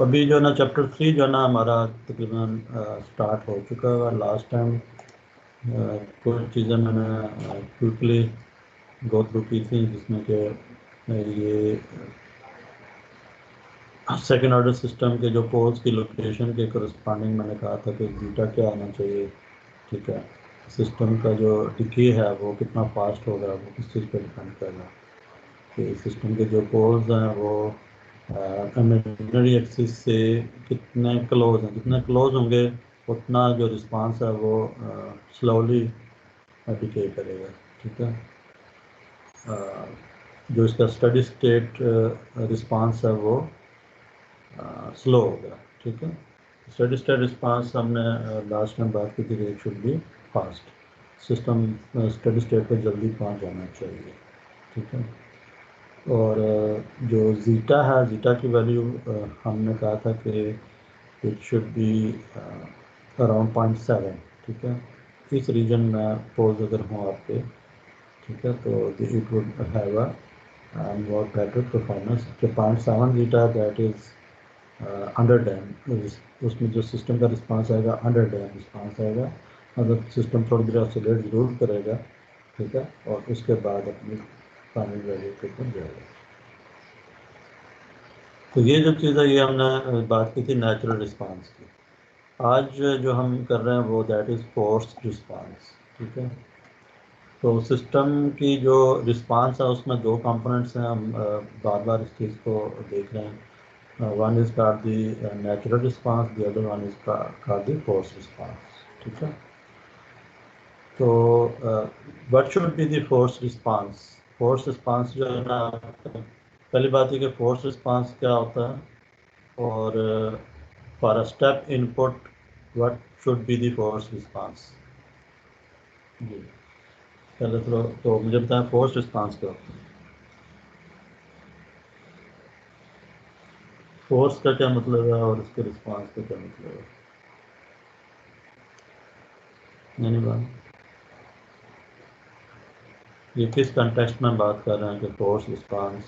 अभी जो है ना चैप्टर 3 जो है ना हमारा तकरीबन स्टार्ट हो चुका है। लास्ट टाइम कुछ चीज़ें मैंने क्विकली गो थ्रू की थी, जिसमें कि ये सेकेंड ऑर्डर सिस्टम के जो पोल्स की लोकेशन के करस्पॉन्डिंग मैंने कहा था कि जीटा क्या आना चाहिए। ठीक है, सिस्टम का जो डिके है वो कितना फास्ट होगा, वो किस चीज़ पर डिपेंड करेगा कि सिस्टम के जो पोल्स हैं वो इमेजिनरी एक्सिस से कितने क्लोज हैं। जितने क्लोज होंगे उतना जो रिस्पांस है वो स्लोली डिके करेगा। ठीक है, जो इसका स्टडी स्टेट रिस्पांस है वो स्लो होगा। ठीक है, स्टडी स्टेट रिस्पांस हमने लास्ट में बात की थी, it should be fast. System steady state पर जल्दी पहुंच जाना चाहिए। ठीक है, और जो जीटा है, जीटा की वैल्यू हमने कहा था कि इट शुड बी अराउंड 0.7। ठीक है, इस रीजन में पोज अगर हो आपके, ठीक है, तो it would have a more better performance। जो 0.7 zeta that is under dam, उसमें जो सिस्टम का रिस्पांस आएगा अंडर डैम रिस्पांस आएगा। मतलब सिस्टम थोड़ी देर ऑसिलेट जरूर करेगा। ठीक है, और उसके बाद अपनी फाइनल वैल्यू के ऊपर जाएगा। तो ये जो चीज़ है ये हमने बात की थी नेचुरल रिस्पांस की। आज जो हम कर रहे हैं वो दैट इज़ फोर्स रिस्पांस। ठीक है, तो सिस्टम की जो रिस्पांस है उसमें दो कंपोनेंट्स हैं। हम बार बार इस चीज़ को देख रहे हैं। One is called the natural response, the other one is called the force response. ठीक है, तो what should be the force response. Force response जो है ना, पहली बात है कि फोर्स रिस्पांस क्या होता है, और for a step input what should be the force response. जी, पहले तो मुझे बताएं फोर्स रिस्पांस क्या होता है। फोर्स का क्या मतलब है और इसके रिस्पांस का क्या मतलब है। यानी बात ये किस कंटेक्स्ट में बात कर रहे हैं कि फोर्स रिस्पांस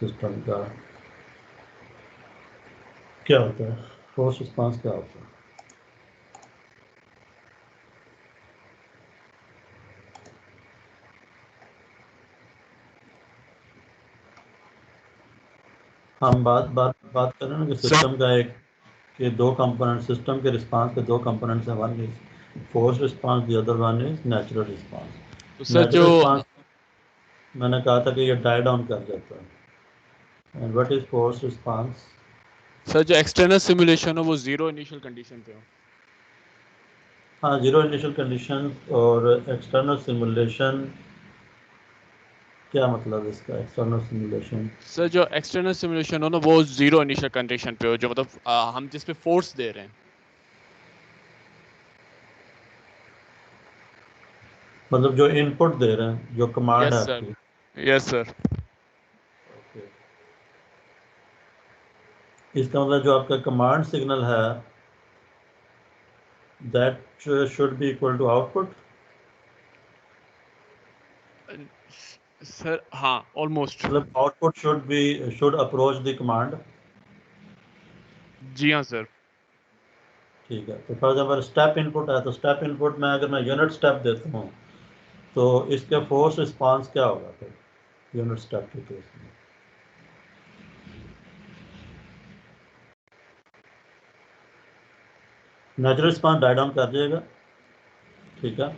सिस्टम का क्या होता है, फोर्स रिस्पांस क्या होता है। हम बात कर रहे हैं ना कि सर सिस्टम का एक के दो कंपोनेंट, सिस्टम के रिस्पांस के दो कंपोनेंट्स हैं। One is force response, the other one is natural तो रिस्पांस। सर जो नेचुरल रिस्पांस मैंने कहा था कि ये डाई डाउन कर जाता है। And what is force response. Sir जो एक्सटर्नल सिमुलेशन हो वो जीरो इनिशियल कंडीशन पे हो। हाँ, जीरो इनिशियल कंडीशन और एक्सटर्नल सिमुलेशन, क्या मतलब इसका एक्सटर्नल सिमुलेशन। सर जो एक्सटर्नल सिमुलेशन हो ना वो जीरो इनिशियल कंडीशन पे हो, जो मतलब हम जिस पे फोर्स दे रहे हैं। मतलब जो इनपुट दे रहे हैं, जो कमांड यस है सर, आपकी। Yes sir. ओके, इसका मतलब जो आपका कमांड सिग्नल है that should be equal to output. Sir हाँ, ऑलमोस्ट। मतलब output should approach the command. जी हाँ सर। ठीक है, तो फॉर एग्जाम्पल स्टेप इनपुट है, तो स्टेप इनपुट में अगर मैं यूनिट स्टेप देता हूँ तो इसके फोर्स रिस्पांस क्या होगा फिर यूनिट स्टेप के केस में। नेचुरल रिस्पांस डाई डाउन कर जाएगा। ठीक है,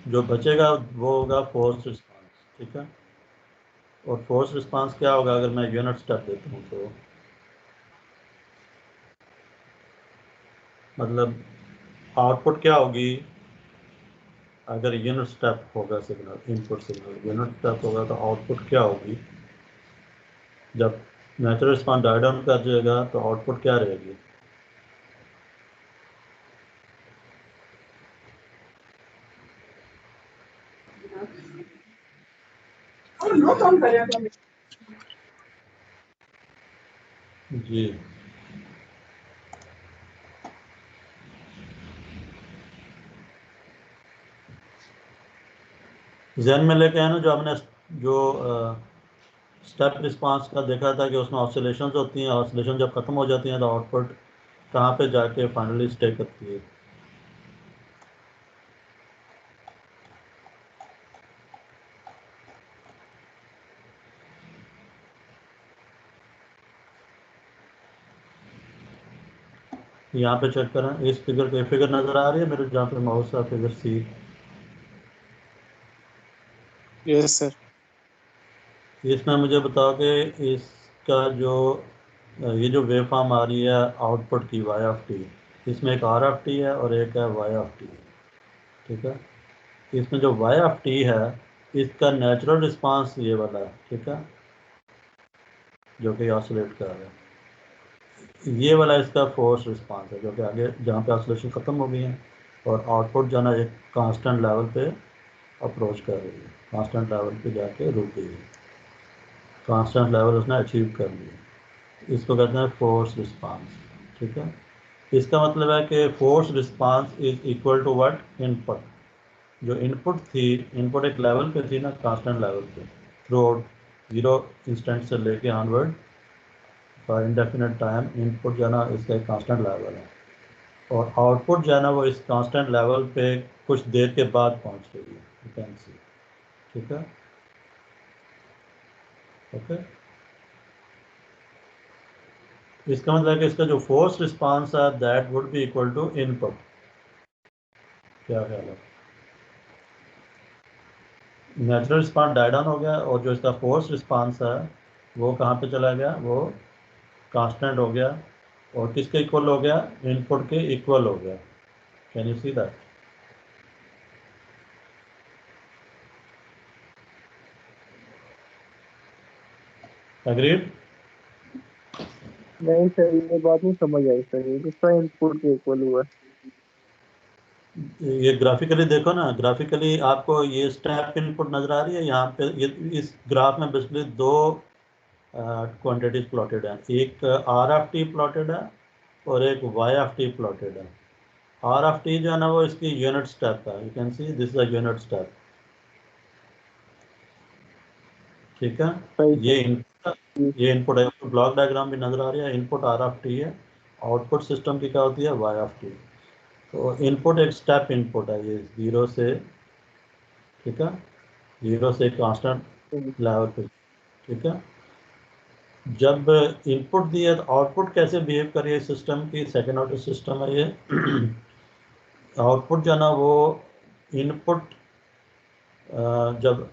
जो बचेगा वो होगा फोर्स रिस्पांस। ठीक है, और फोर्स रिस्पांस क्या होगा अगर मैं यूनिट स्टेप देता हूँ तो मतलब आउटपुट क्या होगी। अगर यूनिट स्टेप होगा signal, input signal unit step होगा तो आउटपुट क्या होगी। जब नेचुरल रिस्पांस डाई डाउन कर जाएगा तो आउटपुट क्या रहेगी। जी, जहन में लेके आए ना, जो हमने जो स्टेप रिस्पांस का देखा था कि उसमें ऑसिलेशंस होती हैं, ऑसिलेशन जब खत्म हो जाती हैं तो आउटपुट कहाँ पे जाके फाइनली स्टे करती है। यहाँ पे चेक करें, इस फिगर पे फिगर नजर आ रही है मेरे जहाँ पे माउस है, फिगर सी। Yes sir. इसमें मुझे बताओ कि इसका जो ये जो वेव फॉर्म आ रही है आउटपुट की वाई ऑफ टी, इसमें एक आर ऑफ टी है और एक है वाई ऑफ टी। ठीक है, इसमें जो वाई ऑफ टी है इसका नेचुरल रिस्पांस ये वाला है। ठीक है, जो कि ऑसिलेट कर रहा है। ये वाला इसका फोर्स रिस्पांस है जो कि आगे जहाँ पे ऑसिलेशन ख़त्म हो गई है और आउटपुट जो है ना एक कांस्टेंट लेवल पे अप्रोच कर रही है, कांस्टेंट लेवल पे जाके रुक गई है, कांस्टेंट लेवल उसने अचीव कर लिया। इसको कहते हैं फोर्स रिस्पांस। ठीक है, इसका मतलब है कि force response is equal to what, input. जो इनपुट थी, इनपुट एक लेवल पे थी ना, कांस्टेंट लेवल पे थ्रू आउट जीरो इंस्टेंट से लेके onward for indefinite time, input जो है ना इसका एक कांस्टेंट लेवल है और आउटपुट जो है ना वो इस कांस्टेंट लेवल पे कुछ देर के बाद पहुंच रही है, यू कैन सी। ठीक है, ओके। इसका मतलब है कि इसका जो फोर्स रिस्पांस है that would be equal to input. क्या ख्याल है? नेचुरल रिस्पांस डाई डाउन हो गया और जो इसका फोर्स रिस्पांस है वो कहाँ पे चला गया, वो कांस्टेंट हो गया और किसके इक्वल हो गया, इनपुट के इक्वल हो गया। Can you see that? Agreed? नहीं सर, ये बात नहीं समझ आई सर, ये किसका इनपुट के इक्वल हुआ? ये ग्राफिकली देखो ना, ग्राफिकली आपको ये स्टेप इनपुट नजर आ रही है यहाँ पे। ये इस ग्राफ में बेसिकली दो क्वांटिटीज प्लॉटेड है, एक आर ऑफ टी प्लॉटेड है और एक वाई ऑफ टी प्लॉटेड है। आर ऑफ टी जो है ना वो इसकी यूनिट स्टेप है, you can see this is a unit step. ठीक है, सही ये सर। इनपुट, ये इनपुट है, ब्लॉक डायग्राम भी नजर आ रही है, इनपुट आर ऑफ टी है, आउटपुट सिस्टम की क्या होती है, वाई ऑफ टी। तो इनपुट एक स्टेप इनपुट है, ये जीरो से, ठीक है, जीरो से कांस्टेंट लेवल पे। ठीक है, जब इनपुट दिया तो आउटपुट कैसे बिहेव करिए सिस्टम की, सेकेंड ऑर्डर सिस्टम है ये। आउटपुट जो है ना वो इनपुट जब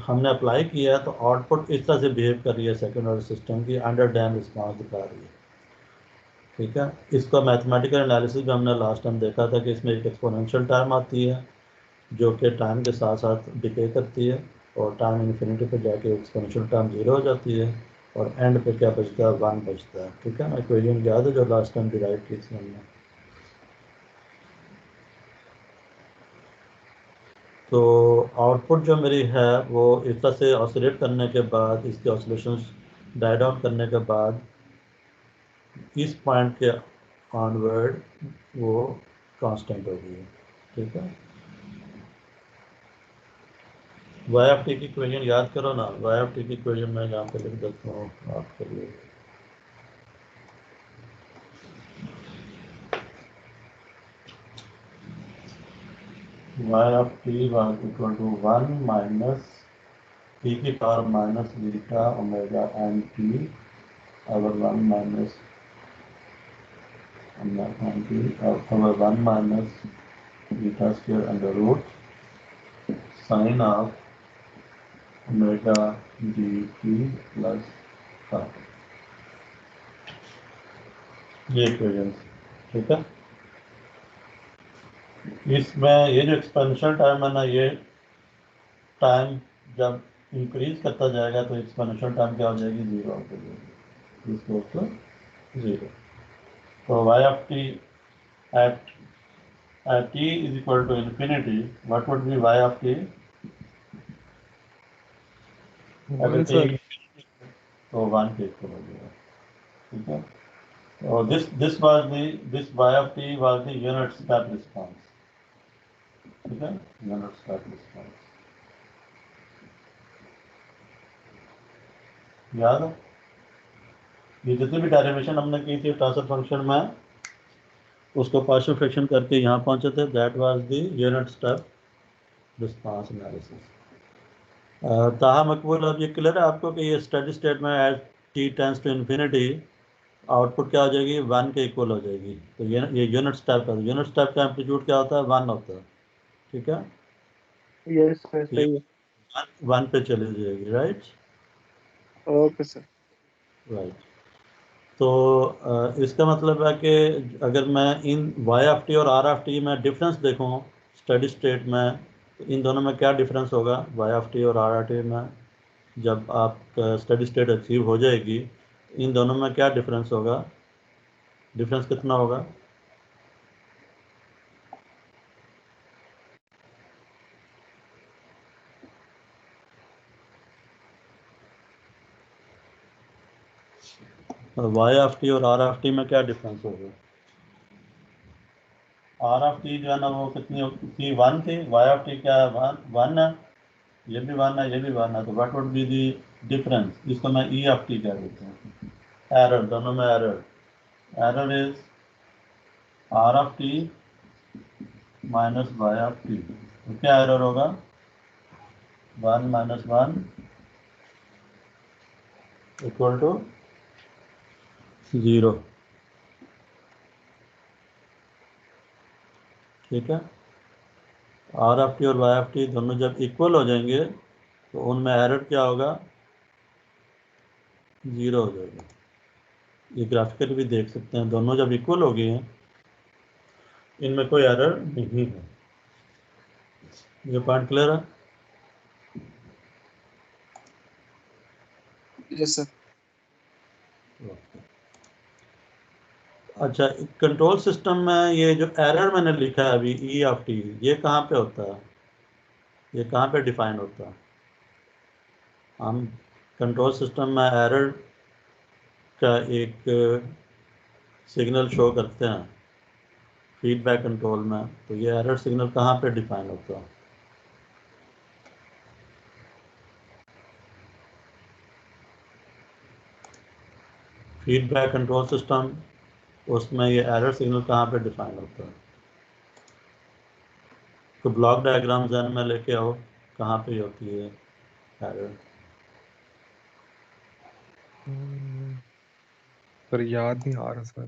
हमने अप्लाई किया तो आउटपुट इस तरह से बिहेव कर रही है सेकेंड ऑर्डर सिस्टम की, अंडर डैम रिस्पॉन्स दिखा रही है। ठीक है, इसका मैथमेटिकल एनालिसिस भी हमने लास्ट टाइम देखा था कि इसमें एक एक्सपोनेंशियल टर्म आती है जो कि टाइम के साथ साथ डिके करती है और टाइम इन्फिनिटी पे जाके एक्सपोनेंशियल टर्म जीरो हो जाती है और एंड पे क्या बचता है, वन बचता है। ठीक है ना, इक्वेशन याद है जो लास्ट टाइम डिराइव की थी हमने। तो आउटपुट जो मेरी है वो इस तरह से ऑसिलेट करने के बाद, इसके ऑसिलेशंस डाई डाउन करने के बाद इस पॉइंट के ऑनवर्ड वो कांस्टेंट हो गई है। ठीक है, वाई ऑफ टी की इक्वेशन याद करो ना, वाई ऑफ टी की इक्वेशन मैं यहाँ पे लिख देता हूँ आपके लिए। Y of T was equal to 1 minus T की power minus beta omega N T over 1 minus N T over 1 minus beta square under root sine of omega D T plus ये इक्वेशन। ठीक है, इसमें ये जो expansion time है ना, ये टाइम जब इंक्रीज करता जाएगा तो एक्सपेंशन टाइम क्या हो जाएगी, जीरो हो जाएगी, इसको तो जीरो। तो Y of T at t is equal to infinity, what would be y of t? अगर t सर। तो 1 के इक्वल हो जाएगा। ठीक है, तो this was the, this y of t was the unit step response। ठीक है, unit step response। याद है? ये जितनी भी डेरिवेशन हमने की थी ट्रांसफर फंक्शन में, उसको पार्शियल फ्रैक्शन करके यहाँ पहुंचे थे। That was the unit step response analysis. Taha Maqbool, अब ये क्लियर है आपको कि ये स्टेडी स्टेट में as t tends to infinity output क्या हो जाएगी, 1 के इक्वल हो जाएगी। तो ये यूनिट स्टेप है। यूनिट स्टेप का एम्पलीट्यूड क्या होता है, 1 होता है। ठीक है, यस सर, तो ये सही है। 1 पे चली जाएगी, राइट। Okay sir. राइट, तो इसका मतलब है कि अगर मैं इन y ऑफ टी और r ऑफ टी में डिफरेंस देखूं स्टेडी स्टेट में, तो इन दोनों में क्या डिफरेंस होगा y ऑफ टी और r ऑफ टी में? जब आप स्टेडी स्टेट अचीव हो जाएगी, इन दोनों में क्या डिफरेंस होगा? डिफरेंस कितना होगा? y ऑफ टी और r ऑफ टी में क्या डिफरेंस होगा? r ऑफ टी जो है ना वो कितनी थी, 1 थी। y ऑफ टी क्या है, 1 है। ये भी 1 है, ये भी 1 है। तो what would be the difference? इसको मैं e ऑफ टी कह देता हूँ। एरर, दोनों में error. Error is r of T minus y of T. तो क्या एरर होगा? 1 माइनस 1 इक्वल टू 0। ठीक है, r ऑफ टी और y ऑफ टी दोनों जब इक्वल हो जाएंगे तो उनमें एरर क्या होगा, 0 हो जाएगा। ये ग्राफिकली भी देख सकते हैं, दोनों जब इक्वल हो गए हैं इनमें कोई एरर नहीं है। ये पॉइंट क्लियर है? Yes sir. अच्छा, कंट्रोल सिस्टम में ये जो एरर मैंने लिखा है अभी ई ऑफ टी, ये कहाँ पे होता है, ये कहाँ पे डिफाइन होता है? हम कंट्रोल सिस्टम में एरर का एक सिग्नल शो करते हैं फीडबैक कंट्रोल में, तो ये एरर सिग्नल कहाँ पे डिफाइन होता है? फीडबैक कंट्रोल सिस्टम, उसमें ये एरर सिग्नल कहाँ पे डिफाइन होता है? तो ब्लॉक डायग्राम जहन में लेके आओ, कहाँ पे होती है एरर? पर याद नहीं आ रहा सर।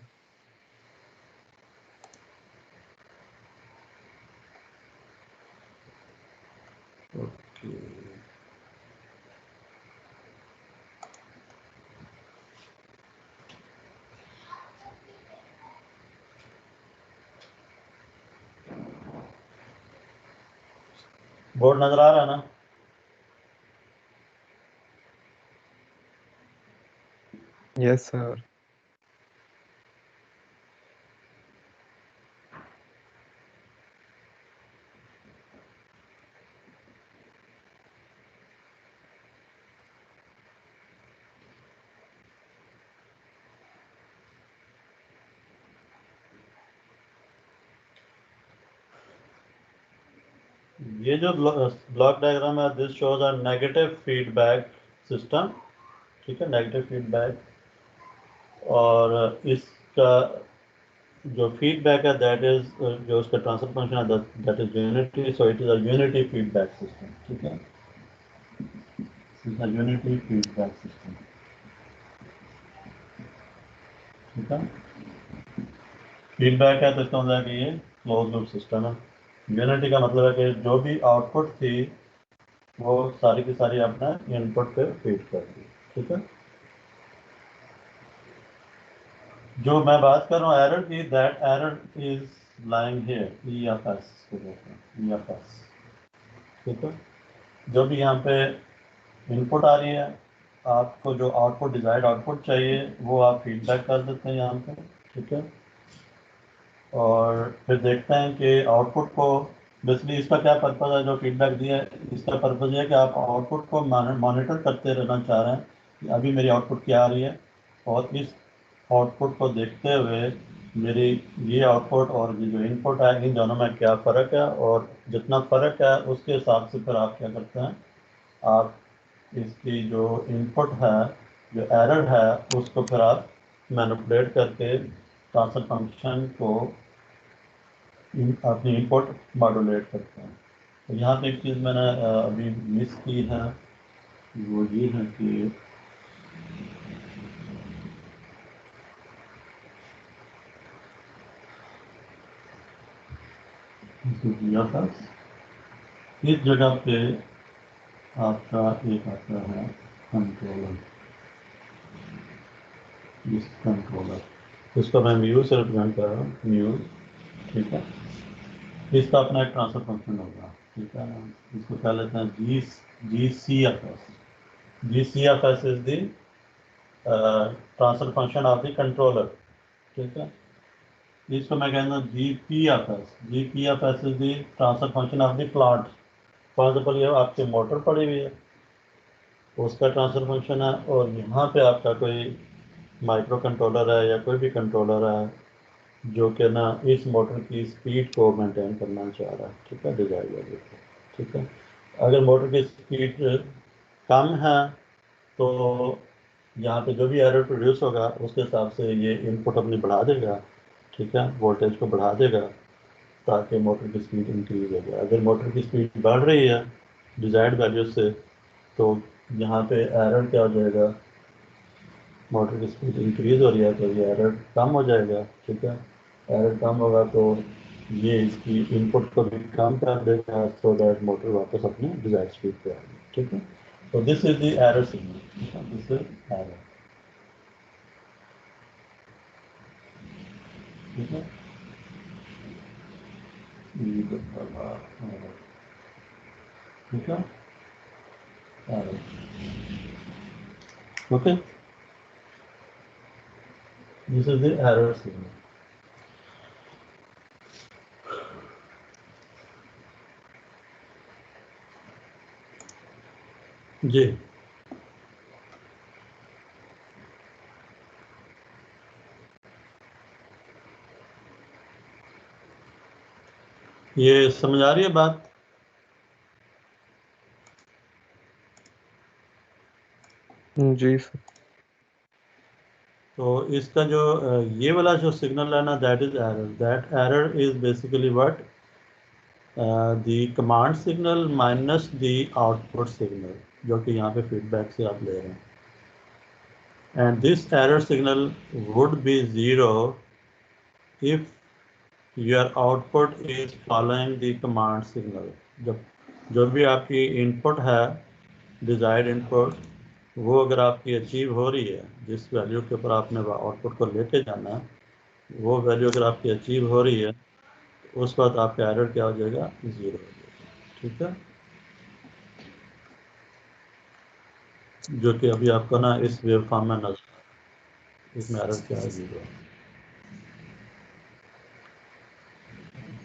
ओके, बोर्ड नजर आ रहा है ना? Yes sir. ये जो ब्लॉक डायग्राम है, this shows a negative feedback system. ठीक है, नेगेटिव फीडबैक, और इसका जो फीडबैक है दैट इज, जो उसका ट्रांसफर फंक्शन है that is unity, so it is a unity feedback system. ठीक है, यूनिटी फीडबैक सिस्टम। ठीक है, फीडबैक है तो इसका मतलब है कि ये क्लोज लूप सिस्टम है। यूनिटी का मतलब है कि जो भी आउटपुट थी वो सारी की सारी अपना इनपुट पे फीड कर दी। ठीक है, जो मैं बात कर रहा हूँ एरर की, that error is lying here, E F S को कहते हैं, ई एफ एस। ठीक है, जो भी यहाँ पे इनपुट आ रही है, आपको जो आउटपुट डिजायर्ड आउटपुट चाहिए वो आप फीडबैक कर देते हैं यहाँ पे। ठीक है, और फिर देखते हैं कि आउटपुट को, बेसिकली इसका क्या पर्पज़ है जो फीडबैक दिया है, इसका पर्पज़ ये है कि आप आउटपुट को मॉनिटर करते रहना चाह रहे हैं कि अभी मेरी आउटपुट क्या आ रही है, और इस आउटपुट को देखते हुए मेरी ये आउटपुट और ये जो इनपुट है इन दोनों में क्या फ़र्क है, और जितना फ़र्क है उसके हिसाब से फिर आप क्या करते हैं, आप इसकी जो इनपुट है जो एरर है उसको फिर आप मैनिपुलेट करके ट्रांसफर फंक्शन को अपनी इनपुट मॉड्यूलेट करते हैं। तो यहाँ पे एक चीज़ मैंने अभी मिस की है, वो ये है कि दिया था इस जगह पे आपका एक आता है कंट्रोलर, इस कंट्रोलर इसको मैं म्यू से रिप्रेजेंट कर रहा हूँ, म्यू, ठीक है। इसका अपना एक ट्रांसफर फंक्शन होगा, ठीक है। इसको क्या लेते हैं G C F S. G C F S is the transfer function of the controller, ठीक है। इसको मैं कहता हूँ G P F S. G P F S is the transfer function of the plant. For example ये आपकी motor पड़ी हुई है, उसका ट्रांसफर फंक्शन है, और यहाँ पे आपका कोई माइक्रो कंट्रोलर है या कोई भी कंट्रोलर है जो कि ना इस मोटर की स्पीड को मेंटेन करना चाह रहा है, ठीक है, डिजायर वैल्यू को, ठीक है। अगर मोटर की स्पीड कम है तो यहाँ पे जो भी एरर प्रोड्यूस होगा उसके हिसाब से ये इनपुट अपनी बढ़ा देगा, ठीक है, वोल्टेज को बढ़ा देगा ताकि मोटर की स्पीड इंक्रीज हो जाए। अगर मोटर की स्पीड बढ़ रही है डिजायर्ड वैल्यू से तो यहाँ पे एरर क्या हो जाएगा, मोटर की स्पीड इंक्रीज हो रही है तो ये एरर कम हो जाएगा, ठीक है। एरर कम होगा तो ये इसकी इनपुट को भी कम कर देगा सो दैट मोटर वापस अपनी डिजायर्ड स्पीड पे आएगी, ठीक है। तो this is the error signal, ठीक है, दिस इज एरर, ठीक है। ठीक है, error, okay, this is the error signal. जी, ये समझ आ रही है बात? जी सर। तो इसका जो ये वाला जो सिग्नल है ना, that is error. That error is basically what, the command signal minus the output signal, जो कि यहाँ पे फीडबैक से आप ले रहे हैं। And this error signal would be zero if your output is following the command signal. जब जो भी आपकी इनपुट है, डिजायर्ड इनपुट, वो अगर आपकी अचीव हो रही है, जिस वैल्यू के ऊपर आपने आउटपुट को लेके जाना है, वो वैल्यू अगर आपकी अचीव हो रही है उस वक्त आपका एरर क्या हो जाएगा, जीरो हो जाएगा, ठीक है। जो कि अभी आपको ना इस वेव फॉर्म में नजर, इसमें एरर क्या है, जीरो।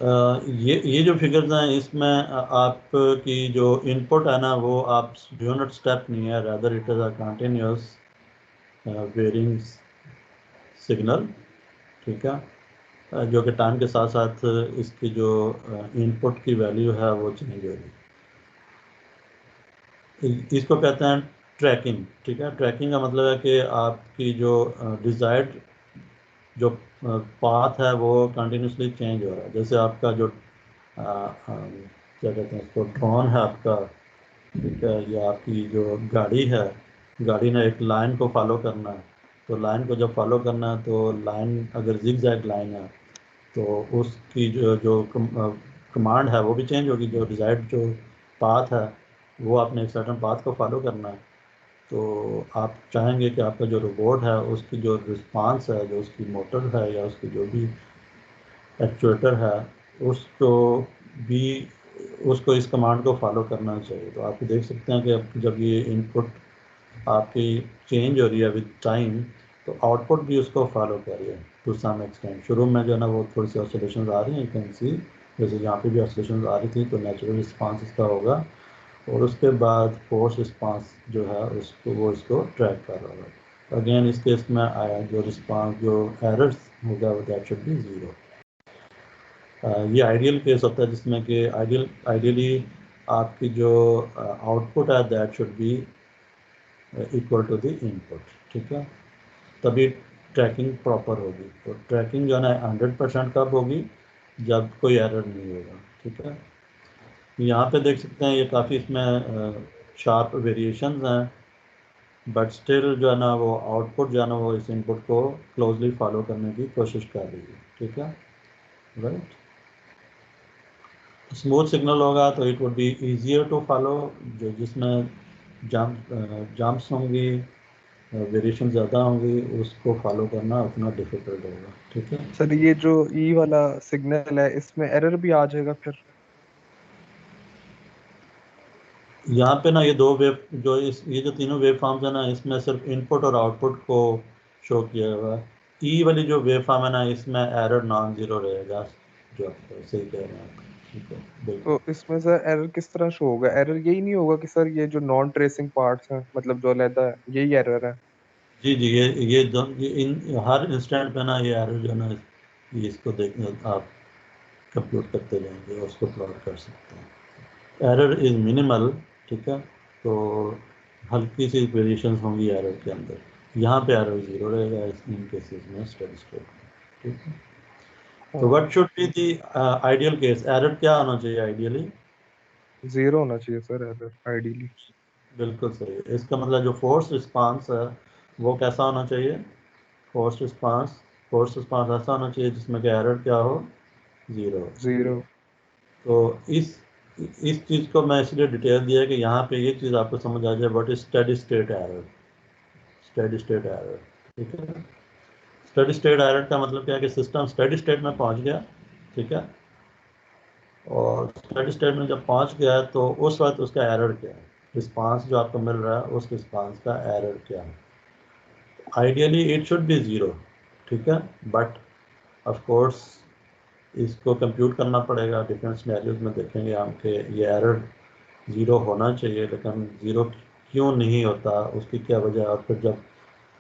ये जो फिगर्स हैं इसमें आपकी जो इनपुट है ना वो आप यूनिट स्टेप नहीं है, rather it is a continuous varying signal, ठीक है, जो कि टाइम के साथ साथ इसकी जो इनपुट की वैल्यू है वो चेंज हो रही है। इसको कहते हैं ट्रैकिंग, ठीक है। ट्रैकिंग का मतलब है कि आपकी जो डिज़ायर्ड जो पाथ है वो कंटिन्यूसली चेंज हो रहा है। जैसे आपका जो क्या कहते हैं उसको, ड्रोन है आपका, ठीक है, या आपकी जो गाड़ी है, गाड़ी ने एक लाइन को फॉलो करना है, तो लाइन को जब फॉलो करना है तो लाइन अगर जिगजैग लाइन है तो उसकी जो कमांड है वो भी चेंज होगी। जो डिज़ायर्ड जो पाथ है वो आपने एक सर्टन पाथ को फॉलो करना है, तो आप चाहेंगे कि आपका जो रोबोट है उसकी जो रिस्पांस है, जो उसकी मोटर है या उसकी जो भी एक्चुएटर है, उसको भी उसको इस कमांड को फॉलो करना चाहिए। तो आप देख सकते हैं कि अब जब ये इनपुट आपकी चेंज हो रही है विद टाइम, तो आउटपुट भी उसको फॉलो कर रही है टू सम एक्सटेंट। शुरू में जो है ना वो थोड़ी सी ऑसिलेशन आ रही हैं, यू कैन सी, जैसे यहाँ पे भी ऑसिलेशन आ रही थी, तो नेचुरल रिस्पांस इसका होगा, और उसके बाद फोर्स रिस्पांस जो है उसको वो इसको ट्रैक कर रहा होगा। अगेन इस केस में आया जो रिस्पांस जो एरर्स होगा वो दैट शुड बी ज़ीरो। ये आइडियल केस होता है जिसमें कि आइडियली आपकी जो आउटपुट है that should be equal to the input, ठीक है, तभी ट्रैकिंग प्रॉपर होगी। तो ट्रैकिंग जो है ना 100% कब होगी, जब कोई एरर नहीं होगा, ठीक है। यहाँ पे देख सकते हैं ये काफ़ी इसमें शार्प वेरिएशंस हैं, बट स्टिल जो है ना वो आउटपुट जो है ना वो इस इनपुट को क्लोजली फॉलो करने की कोशिश कर रही है, ठीक है, राइट। स्मूथ सिग्नल होगा तो it would be easier to follow, जो जिसमें जंप्स होंगी, वेरिएशन ज़्यादा होंगी, उसको फॉलो करना उतना डिफिकल्ट होगा, ठीक है। सर ये जो ई वाला सिग्नल है इसमें एरर भी आ जाएगा फिर? यहाँ पे ना ये दो वेव जो ये जो तीनों वेव फॉर्म्स है ना, इसमें सिर्फ इनपुट और आउटपुट को शो किया हुआ है। ई वाली जो वेव फॉर्म है ना, इसमें एरर नॉन जीरो रहेगा, जो आप सही कह रहे हैं आप, ठीक है, बिल्कुल। तो इसमें सर एरर किस तरह शो होगा? एरर यही नहीं होगा कि सर ये जो नॉन ट्रेसिंग पार्ट्स हैं मतलब जो अलहदा है यही एरर है? जी जी, ये इन हर इंस्टेंट पे ना ये एरर जो है ना, ये इसको देख आप कंप्यूट करते जाएंगे और उसको प्लॉट कर सकते हैं। एरर इज मिनिमल, ठीक है, तो हल्की सी वेरिएशंस होंगी एरर के अंदर। यहाँ पे एरर जीरो रहेगा इन केसेस में, स्टेडी स्टेट में, ठीक है। तो हाँ, what should be the ideal case, error क्या होना चाहिए आइडियली? जीरो होना चाहिए सर एरर आइडियली। बिल्कुल सही है। इसका मतलब जो फोर्स रिस्पांस है वो कैसा होना चाहिए? फोर्स रिस्पांस, फोर्स रिस्पांस ऐसा होना चाहिए जिसमें कि एरर क्या हो, जीरो। जीरो। तो इस चीज़ को मैं इसलिए डिटेल दिया कि यहाँ पे ये चीज़ आपको समझ आ जाए, what is steady state error. Steady state error, ठीक है। स्टेडी स्टेट एरर का मतलब क्या है कि सिस्टम स्टेडी स्टेट में पहुँच गया, ठीक है, और स्टेडी स्टेट में जब पहुँच गया है तो उस वक्त उसका एरर क्या है, रिस्पांस जो आपको मिल रहा है उस रिस्पांस का एरर क्या है। Ideally it should be zero, ठीक है, बट ऑफ कोर्स इसको कंप्यूट करना पड़ेगा। डिफरेंट सिनेरियोज में देखेंगे हम कि ये एरर ज़ीरो होना चाहिए, लेकिन ज़ीरो क्यों नहीं होता, उसकी क्या वजह है, और फिर जब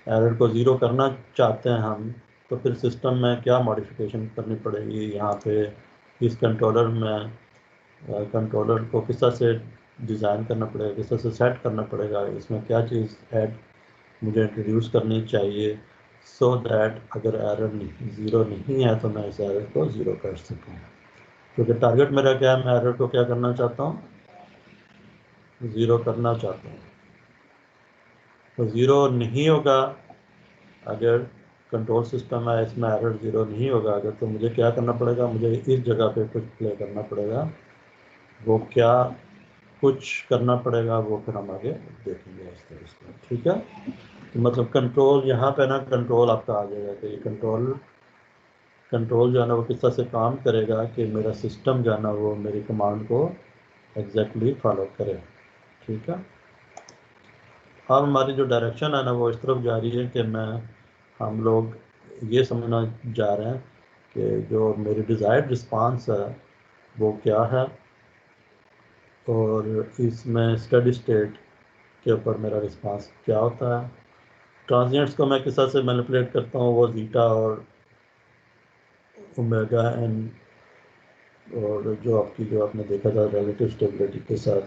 एरर को ज़ीरो करना चाहते हैं हम, तो फिर सिस्टम में क्या मॉडिफिकेशन करनी पड़ेगी। यहाँ पे इस कंट्रोलर में कंट्रोलर को किस तरह से डिज़ाइन करना पड़ेगा, किस तरह से सेट करना पड़ेगा, इसमें क्या चीज़ ऐड मुझे इंट्रोड्यूस करनी चाहिए, सो दैट अगर एरर ज़ीरो नहीं है तो मैं इस एरर को ज़ीरो कर सकूँ। क्योंकि टारगेट मेरा क्या है, मैं एरर को क्या करना चाहता हूँ, ज़ीरो करना चाहता हूँ। तो ज़ीरो नहीं होगा अगर कंट्रोल सिस्टम है इसमें एरर ज़ीरो नहीं होगा अगर, तो मुझे क्या करना पड़ेगा, मुझे इस जगह पे कुछ प्ले करना पड़ेगा। वो क्या कुछ करना पड़ेगा वो फिर हम आगे देखेंगे इस तरह से, ठीक है। तो मतलब कंट्रोल यहाँ पे ना, कंट्रोल आपका आ जाएगा कि ये कंट्रोल जो है ना वो किस तरह से काम करेगा कि मेरा सिस्टम जो है ना वो मेरी कमांड को एग्जैक्टली फॉलो करे, ठीक है। अब हमारी जो डायरेक्शन है ना वो इस तरफ जा रही है कि हम लोग ये समझना जा रहे हैं कि जो मेरी डिज़ायर्ड रिस्पांस है वो क्या है, और इसमें स्टेडी स्टेट के ऊपर मेरा रिस्पांस क्या होता है। ट्रांजिएंट्स को मैं किस तरह से मैनिपुलेट करता हूँ, वो जीटा और ओमेगा एन, और जो आपने देखा था रिलेटिव स्टेबिलिटी के साथ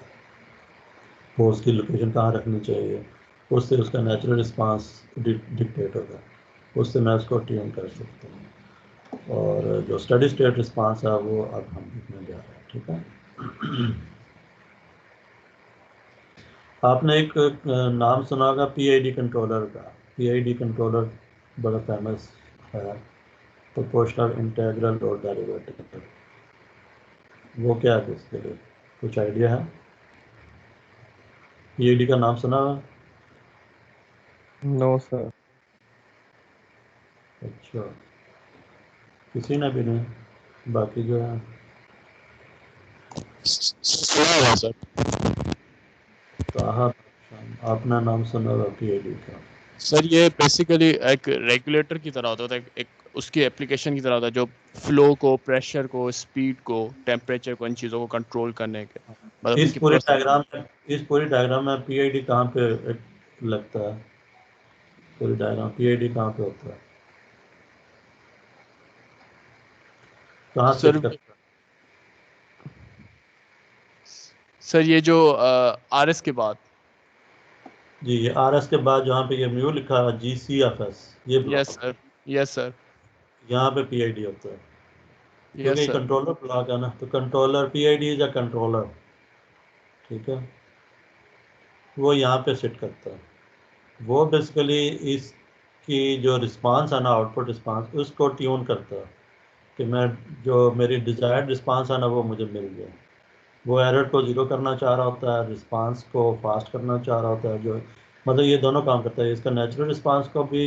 फोर्स की लोकेशन कहाँ रखनी चाहिए, उससे उसका नेचुरल रिस्पांस डिक्टेट होगा, उससे मैं उसको ट्यून कर सकता हूँ। और जो स्टेडी स्टेट रिस्पांस है वो अब हम देखने जा रहे हैं, ठीक है। आपने एक नाम सुना होगा पीआईडी कंट्रोलर का। पीआईडी कंट्रोलर बड़ा फेमस है, प्रोपोर्शनल इंटीग्रल और डेरिवेटिव। वो क्या है इसके लिए, कुछ आइडिया है? पीआईडी का नाम सुना है? No sir. अच्छा, किसी ने भी नहीं, बाकी जो है सुना हुआ सर। तो आपने नाम सुना होगा पीआईडी का। सर ये बेसिकली एक रेगुलेटर की तरह होता है, एक उसकी एप्लीकेशन की तरह होता है जो फ्लो को, प्रेशर को, स्पीड को, टेम्परेचर को, इन चीज़ों को कंट्रोल करने के मतलब इस उनकी पूरे प्रोसेस। डायग्राम में पीआईडी कहाँ पे लगता है? पूरी डायग्राम पीआईडी कहाँ पे होता है, कहाँ सर सिट करता है? सर ये जो आरएस के बाद जी, ये RS के बाद जहाँ पे ये म्यू लिखा है GCFS, ये yes block, sir, yes sir, यहाँ पे PID होता है, क्योंकि यस ये सर। कंट्रोलर ब्लॉक है ना, तो controller PID is a controller, ठीक है, वो यहाँ पे सेट करता है। वो बेसिकली इसकी जो रिस्पांस है ना, आउटपुट रिस्पांस, उसको ट्यून करता है कि मैं जो मेरी डिजायर्ड रिस्पांस है ना वो मुझे मिल जाए। वो एरर को ज़ीरो करना चाह रहा होता है, रिस्पांस को फास्ट करना चाह रहा होता है, जो मतलब ये दोनों काम करता है। इसका नेचुरल रिस्पांस को भी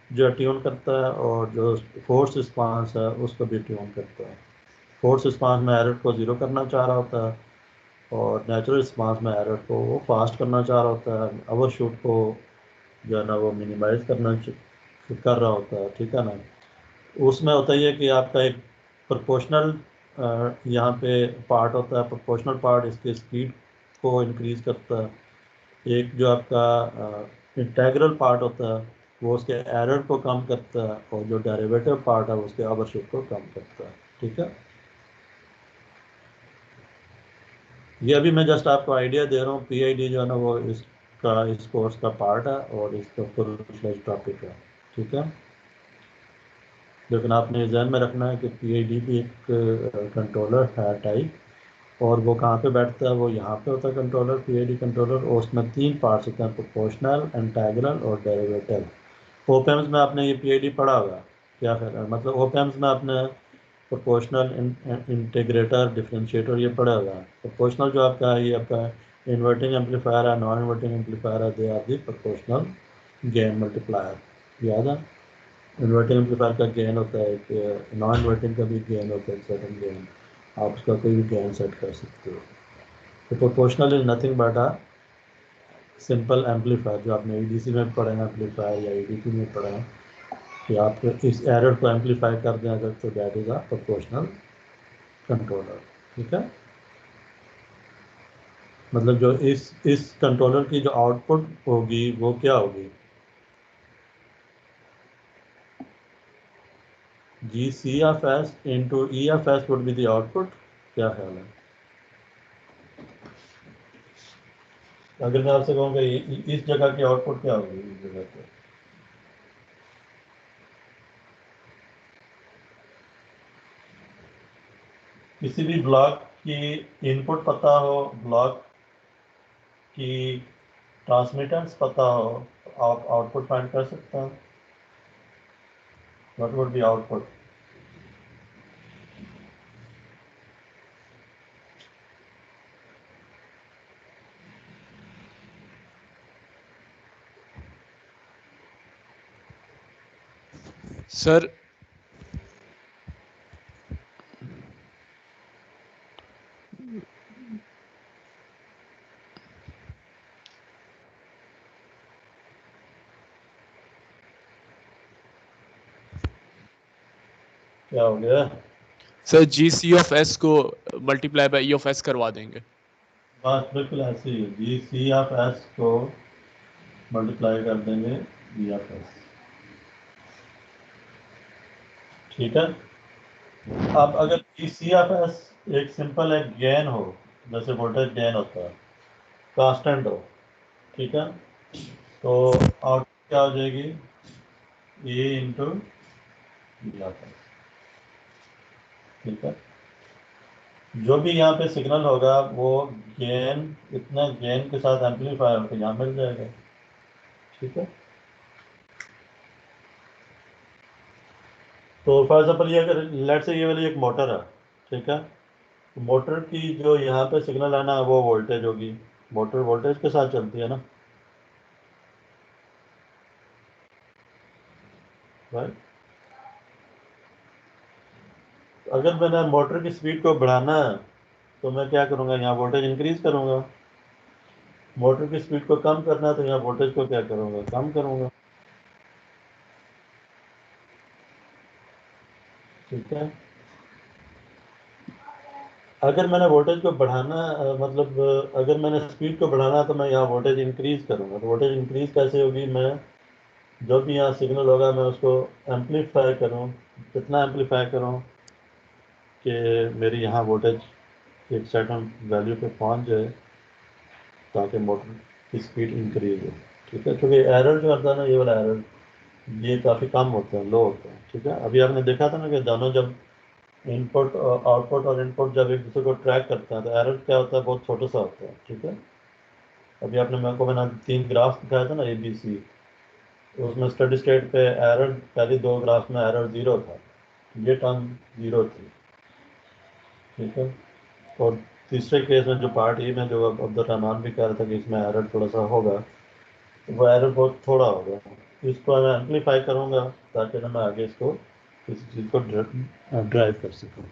जो ट्यून करता है, और जो फोर्स रिस्पांस है उसको भी ट्यून करता है। फोर्स रिस्पांस में एरर को ज़ीरो करना चाह रहा होता है, और नेचुरल रिस्पांस में एरर को वो फास्ट करना चाह रहा होता है, ओवरशूट को जो है ना वो मिनिमाइज करना कर रहा होता है, ठीक है ना। उसमें होता ही है कि आपका एक प्रोपोर्शनल यहाँ पे पार्ट होता है, प्रोपोर्शनल पार्ट इसके स्पीड को इंक्रीज करता है। एक जो आपका इंटेग्रल पार्ट होता है वो उसके एरर को कम करता है, और जो डेरिवेटिव पार्ट है वो उसके ओवरशूट को कम करता है, ठीक है। ये अभी मैं जस्ट आपको आइडिया दे रहा हूँ, PID जो है ना वो इसका इस कोर्स का पार्ट है, और इसका फुल फ्लेज टॉपिक है, ठीक है। लेकिन आपने ध्यान में रखना है कि PID भी एक कंट्रोलर है टाइप, और वो कहाँ पे बैठता है, वो यहाँ पे होता है कंट्रोलर, PID कंट्रोलर, और उसमें तीन पार्ट्स होते हैं, प्रोपोर्शनल, इंटेग्रल और डेरिवेटिव। ओपेम्स में आपने ये PID पढ़ा होगा, क्या ख्याल है, मतलब ओपेम्स में आपने प्रोपोर्शनल, इंटीग्रेटर, डिफरेंशिएटर ये पढ़ा होगा। प्रोपोर्शनल जो आपका है, ये आपका इन्वर्टिंग एम्पलीफायर है, नॉन इन्वर्टिंग एम्पलीफायर है, they are the proportional gain multiplier, याद है। इन्वर्टिंग एम्पलीफायर का गेन होता है, एक नॉन इन्वर्टिंग का भी गेन होता है, सर्टेन गेन, आप उसका कोई भी गेन सेट कर सकते हो। तो proportional is nothing but a simple amplifier, जो आपने ADC में पढ़े हैं एम्पलीफायर, या ADP में पढ़े हैं, कि आप इस एरर को एम्पलीफाई कर दें अगर, तो that is a proportional controller, ठीक है। मतलब जो इस कंट्रोलर की जो आउटपुट होगी वो क्या होगी, GCFS into EFS would be the output, क्या ख्याल है। अगर मैं आपसे कहूँगा इस जगह की आउटपुट क्या होगी, इस जगह पे, किसी भी ब्लॉक की इनपुट पता हो, ब्लॉक की ट्रांसमिटेंस पता हो, तो आप आउटपुट फाइंड कर सकते हैं। What would be output. Sir क्या हो गया, सर GC को मल्टीप्लाई बाय E करवा देंगे। बात बिल्कुल ऐसी है, GCFS को मल्टीप्लाई कर देंगे EFS, ठीक है। अब अगर GCFS एक सिंपल एक गेन हो, जैसे वोल्टेज गेन होता है, कांस्टेंट हो, ठीक है, तो आउटपुट क्या हो जाएगी, A इंटू EFS, ठीक है। जो भी यहाँ पे सिग्नल होगा वो गेन, इतना गेन के साथ एम्पलीफायर होकर यहाँ मिल जाएगा, ठीक है। तो फॉर एग्जाम्पल ये अगर लेट से ये वाली एक मोटर है, ठीक है, तो मोटर की जो यहाँ पे सिग्नल है ना वो वोल्टेज होगी, मोटर वोल्टेज के साथ चलती है ना, राइट। अगर मैंने मोटर की स्पीड को बढ़ाना है तो मैं क्या करूँगा, यहाँ वोल्टेज इंक्रीज करूँगा। मोटर की स्पीड को कम करना है तो यहाँ वोल्टेज को क्या करूँगा, कम करूँगा, ठीक है। अगर मैंने वोल्टेज को बढ़ाना मतलब अगर मैंने स्पीड को बढ़ाना है तो मैं यहाँ वोल्टेज इंक्रीज करूँगा। तो वोल्टेज इंक्रीज कैसे होगी, मैं जो भी यहाँ सिग्नल होगा मैं उसको एम्पलीफाई करूँ, कितना एम्पलीफाई करूँ कि मेरी यहाँ वोल्टेज एक सर्टन वैल्यू पे पहुँच जाए, ताकि मोटर की स्पीड इंक्रीज हो, ठीक है। क्योंकि एरर जो आता है ना, ये वाला एरर, ये काफ़ी कम होते हैं, लो होते हैं, ठीक है। अभी आपने देखा था ना कि दोनों जब इनपुट आउटपुट और इनपुट जब एक दूसरे को ट्रैक करते हैं तो एरर क्या होता है, बहुत छोटा सा होता है, ठीक है। अभी आपने मैंने 3 ग्राफ दिखाया था ना, ABC, तो उसमें स्टडी स्टेट पे एरर, पहले 2 ग्राफ में एरर 0 था, ये टर्म 0 थी, ठीक है। और तीसरे केस में जो पार्ट ए में जो अब्दुल रहमान भी कह रहा था कि इसमें एरर थोड़ा सा होगा, तो वो एरर बहुत थोड़ा होगा। इसको मैं एम्पलीफाई करूँगा ताकि ना मैं आगे इसको किसी चीज़ को ड्राइव कर सकूँ,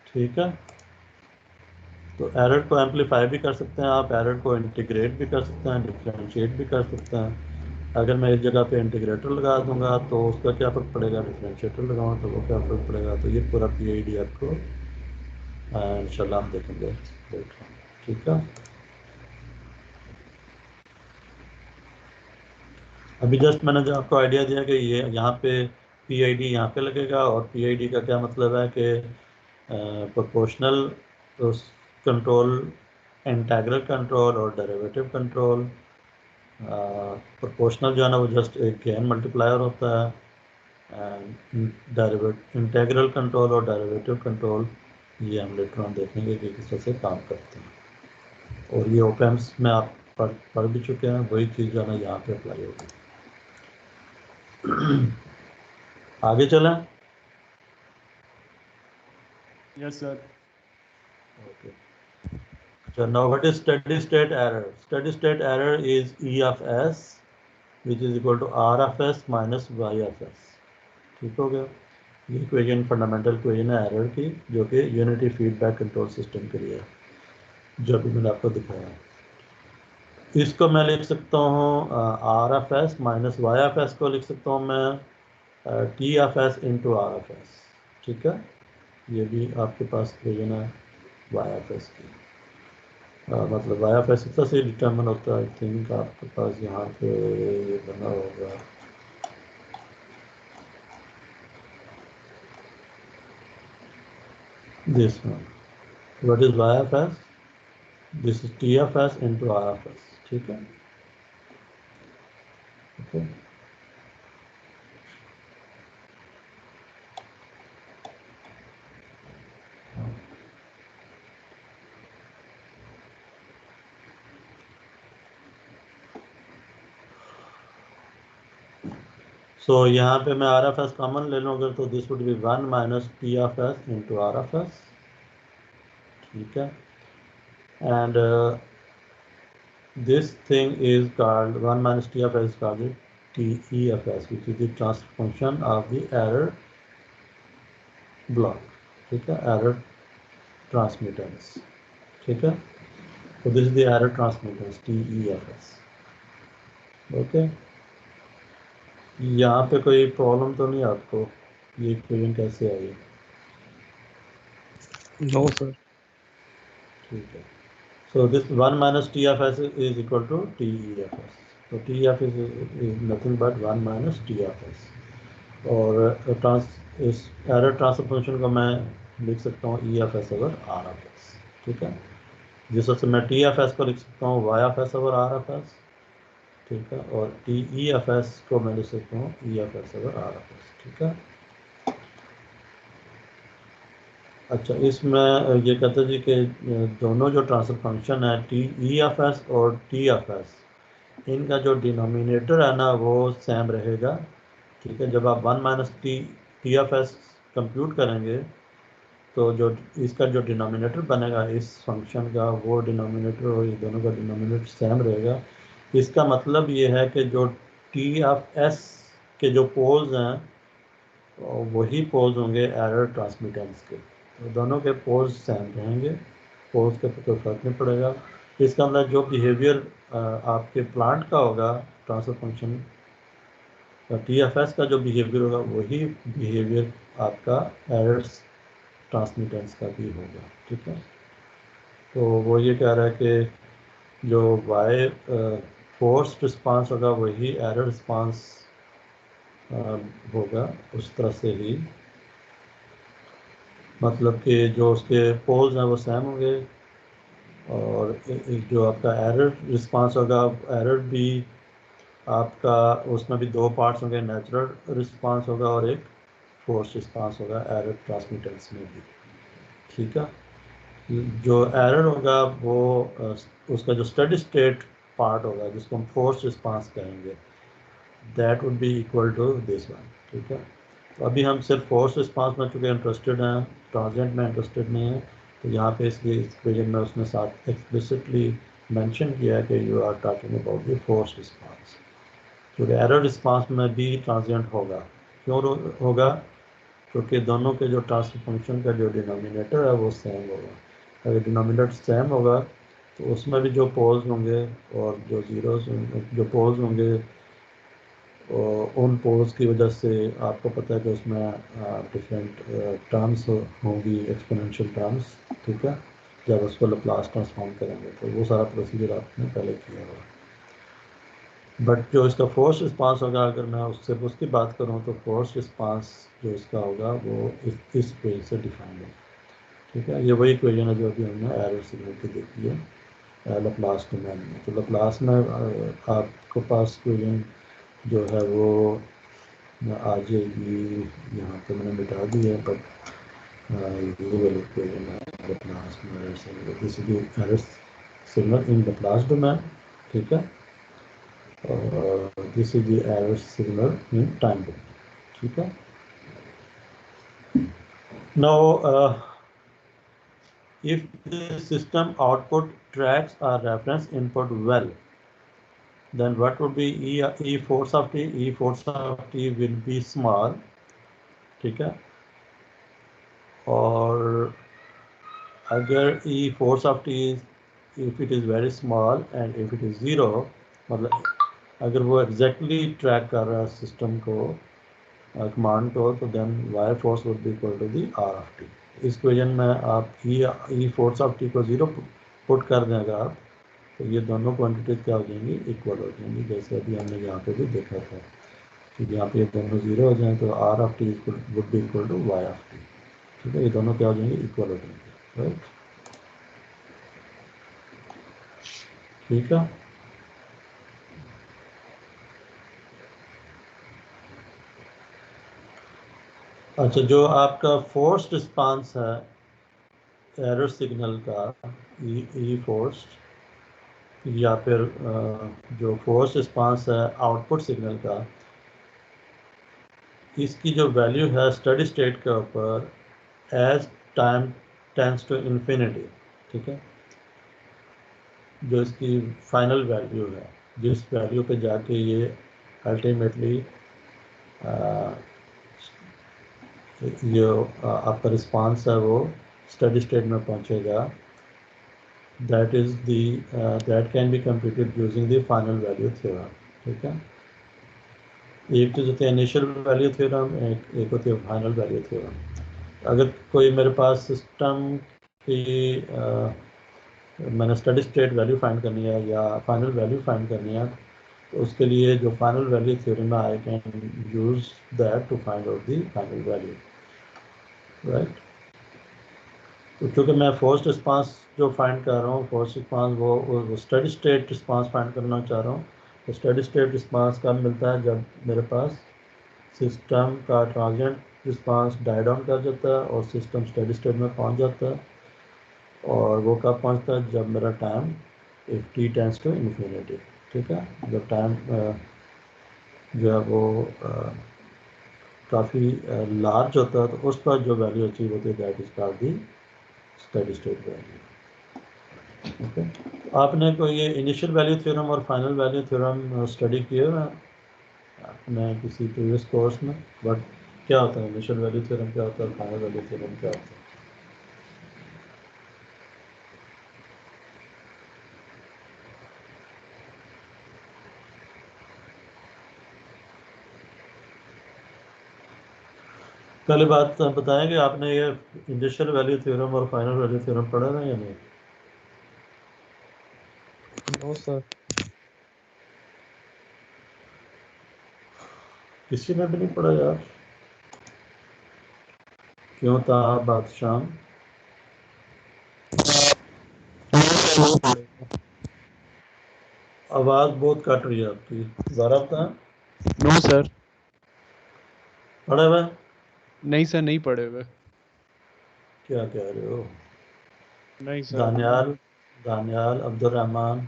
ठीक है। तो एरर को एम्पलीफाई भी कर सकते हैं आप, एरर को इंटीग्रेट भी कर सकते हैं, डिफरेंशिएट भी कर सकते हैं। अगर मैं इस जगह पे इंटीग्रेटर लगा दूंगा तो उसका क्या फ़र्क पड़ेगा, डिफरेंशिएटर लगाऊँ तो वो क्या फ़र्क पड़ेगा। तो ये पूरा PID आपको इंशाल्लाह हम देखेंगे later, ठीक है। अभी जस्ट मैंने जो आपको आइडिया दिया कि ये यहाँ पे PID यहाँ पे लगेगा, और PID का क्या मतलब है कि प्रोपोर्शनल कंट्रोल, इंटीग्रल कंट्रोल और डेरिवेटिव कंट्रोल। प्रोपोर्शनल जो है ना वो जस्ट एक गेन मल्टीप्लायर होता है, एंड इंटीग्रल कंट्रोल और डेरिवेटिव कंट्रोल ये हम लेटर ऑन देखेंगे कि किस तरह से काम करते हैं। और ये ओपैम्प्स में आप पढ़ भी चुके हैं, वही चीज़ जो है ना यहाँ पे अप्लाई होगी। आगे चलें। Yes sir. Okay. So now what is steady state error? Steady state error is E of S, which is equal to R of S minus Y of S. ठीक हो गया। ये इक्वेशन फंडामेंटल इक्वेशन है error की, जो कि unity feedback control system के लिए है, जो भी मैंने आपको दिखाया। इसको मैं लिख सकता हूँ R of S minus Y of S को लिख सकता हूँ मैं T of S into R of S, ठीक है। ये भी आपके पास इक्वेशन है Y of S की। मतलब वाई ऑफ एस से डिटर्मिन होता है। आई थिंक आपके पास यहाँ पे ये बना होगा, this one, what is Y of S, this is T of S into R of S, ठीक है। ओके, सो यहाँ पे मैं आर ऑफ एस कॉमन ले लूँ अगर, तो this would be 1 minus T of S into R of S, ठीक है। And this thing is called 1 minus t of s is called TE of s, which is the transfer function of the error block, ठीक है, error transmittance, ठीक है। तो this is the error transmittance TEFS, okay. यहाँ पे कोई problem तो नहीं आपको, ये इक्वेशन कैसे आई है? No sir. ठीक है। So this 1 minus TFS is equal to TEFS, तो TEFS is nothing but 1 minus TFS। और इस एरर ट्रांसफर फंक्शन को मैं लिख सकता हूँ EFS ओवर RFS, ठीक है। जिस वजह से मैं TFS को लिख सकता हूँ YFS ओवर RFS, ठीक है। और TEFS को मैं लिख सकता हूँ EFS ओवर RFS, ठीक है। अच्छा, इसमें ये कहते हैं जी कि दोनों जो ट्रांसफर फंक्शन है TEFS और TFS, इनका जो डिनोमिनेटर है ना वो सेम रहेगा, ठीक है। जब आप 1 माइनस TFS कंप्यूट करेंगे तो जो इसका जो डिनोमिनेटर बनेगा इस फंक्शन का, वो डिनोमिनेटर और ये दोनों का डिनोमिनेटर सेम रहेगा। इसका मतलब ये है कि जो TFS के जो पोल्स हैं वही पोल्स होंगे एरर ट्रांसमिटेंस के, तो दोनों के पोल्स सेम रहेंगे, पोल्स के कोई फर्क नहीं पड़ेगा। इसका मतलब जो बिहेवियर आपके प्लांट का होगा ट्रांसफर फंक्शन TFS का जो बिहेवियर होगा वही बिहेवियर आपका एरर्स ट्रांसमिटेंस का भी होगा, ठीक है। तो वो ये कह रहा है कि जो वाई फोर्स रिस्पांस होगा वही एरर रिस्पांस होगा, उस तरह से ही, मतलब कि जो उसके पोल्स हैं वो सेम होंगे, और जो आपका एरर रिस्पांस होगा, एरर भी आपका उसमें भी दो पार्ट्स होंगे, नेचुरल रिस्पांस होगा और एक फोर्स रिस्पांस होगा एरर ट्रांसमिटेंस में भी, ठीक है। जो एरर होगा वो उसका जो स्टेडी स्टेट पार्ट होगा जिसको हम फोर्स रिस्पांस कहेंगे, that would be equal to this one, ठीक है। तो अभी हम सिर्फ फोर्स रिस्पांस में चूँकि इंटरेस्टेड हैं, ट्रांजिएंट में इंटरेस्टेड नहीं है, तो यहाँ पे इसलिए इक्वेशन में उसने साथ एक्सप्लिसिटली मेंशन किया है कि you are talking about the force response. क्योंकि एरर रिस्पांस में भी ट्रांजिएंट होगा। क्यों होगा? क्योंकि दोनों के जो ट्रांसफर फंक्शन का जो डिनोमिनेटर है वो सेम होगा। अगर डिनोमिनेटर सेम होगा तो उसमें भी जो पोल्स होंगे और जो जीरोस जो पोल्स होंगे, और उन पोल्स की वजह से आपको पता है कि उसमें डिफरेंट टर्म्स होंगी, एक्सपोनेंशियल टर्म्स, ठीक है। जब उसको लैप्लास ट्रांसफॉर्म करेंगे तो वो सारा प्रोसीजर आपने पहले किया होगा। बट जो इसका फोर्स रिस्पांस होगा, अगर मैं उससे उसकी बात करूं तो फोर्स रिस्पांस जो इसका होगा वो इस पेज से डिफाइंड है, ठीक है। ये वही इक्वेशन है जो अभी हमने एरर सिग्नल की देखी है लैप्लास डोमेन में। तो लैप्लास में आपके पास इक्वेशन जो है वो आ जाएगी, यहाँ पे मैंने मिटा दी है, बट ये वाली इक्वेशन है लैप्लास में error signal, this is the error signal in Laplace domain, ठीक है। This is the error signal in time domain, ठीक है। Now if the system output tracks a reference input well, then what would be E force of t? E force of t will be small, ठीक है। और अगर E force of t is, if it is very small and if it is zero, मतलब अगर वो exactly track कर रहा है सिस्टम को कमांड को, तो then y force would be equal to the r of t। इस इक्वेशन में आप E force of t को 0 पुट कर दें अगर आप, तो ये दोनों क्वांटिटीज क्या हो जाएंगी? इक्वल हो जाएंगी, जैसे अभी हमने यहाँ पे भी देखा था कि यहाँ पे ये दोनों जीरो हो जाएं तो R of T would be equal to Y of T, ठीक है। ये दोनों क्या हो जाएंगे? इक्वल हो जाएंगे, राइट, ठीक है। अच्छा, जो आपका फोर्स रिस्पांस है एरर सिग्नल का, ई फोर्स, या फिर जो फोर्स रिस्पांस है आउटपुट सिग्नल का, इसकी जो वैल्यू है स्टडी स्टेट के ऊपर as time tends to infinity, ठीक है। जो इसकी फाइनल वैल्यू है, जिस वैल्यू पे जाके ये अल्टीमेटली जो आपका रिस्पांस है वो स्टडी स्टेट में पहुंचेगा, that is the that can be computed using the final value theorem, ठीक है। एक चीज़ होती है इनिशियल वैल्यू थ्योरम, एक होती है फाइनल वैल्यू थ्योरम। अगर कोई मेरे पास सिस्टम की मैंने स्टडी स्टेट वैल्यू फाइंड करनी है या फाइनल वैल्यू फाइंड करनी है, तो उसके लिए जो फाइनल वैल्यू थ्योरम है I can use that to find out the final value, right. तो क्योंकि मैं फोर्स रिस्पांस जो फाइंड कर रहा हूँ, फोर्स रिस्पांस वो स्टडी स्टेट रिस्पांस फाइंड करना चाह रहा हूँ, तो स्टडी स्टेट रिस्पांस कब मिलता है? जब मेरे पास सिस्टम का ट्रांजिएंट रिस्पांस डाई डाउन कर जाता है और सिस्टम स्टडी स्टेट में पहुँच जाता है। और वो कब पहुँचता है? जब मेरा time if T tends to infinity, ठीक है। जब टाइम जो है वो काफ़ी लार्ज होता है, तो उस पर जो वैल्यू अचीव होती है that is called the steady state value, okay. आपने कोई ये इनिशियल वैल्यू थ्योरम और फाइनल वैल्यू थ्योरम स्टडी किए है आपने किसी प्रीवियस कोर्स में? बट क्या होता है इनिशियल वैल्यू थ्योरम, क्या होता है फाइनल वैल्यू थ्योरम, क्या होता है? पहले बात बताएं कि आपने ये इनिशियल वैल्यू थ्योरम और फाइनल वैल्यू थ्योरम पढ़ा है या नहीं? No sir. किसी ने भी नहीं पढ़ा यार? क्यों था बादशाह? वो पड़ेगा। आवाज बहुत कट रही है आपकी, दोबारा बताएं। नो सर, पढ़े हुए? नहीं सर, नहीं पढ़े हुए। क्या कह रहे हो? नहीं sir. Daniyal, Daniyal, Abdul Rahman,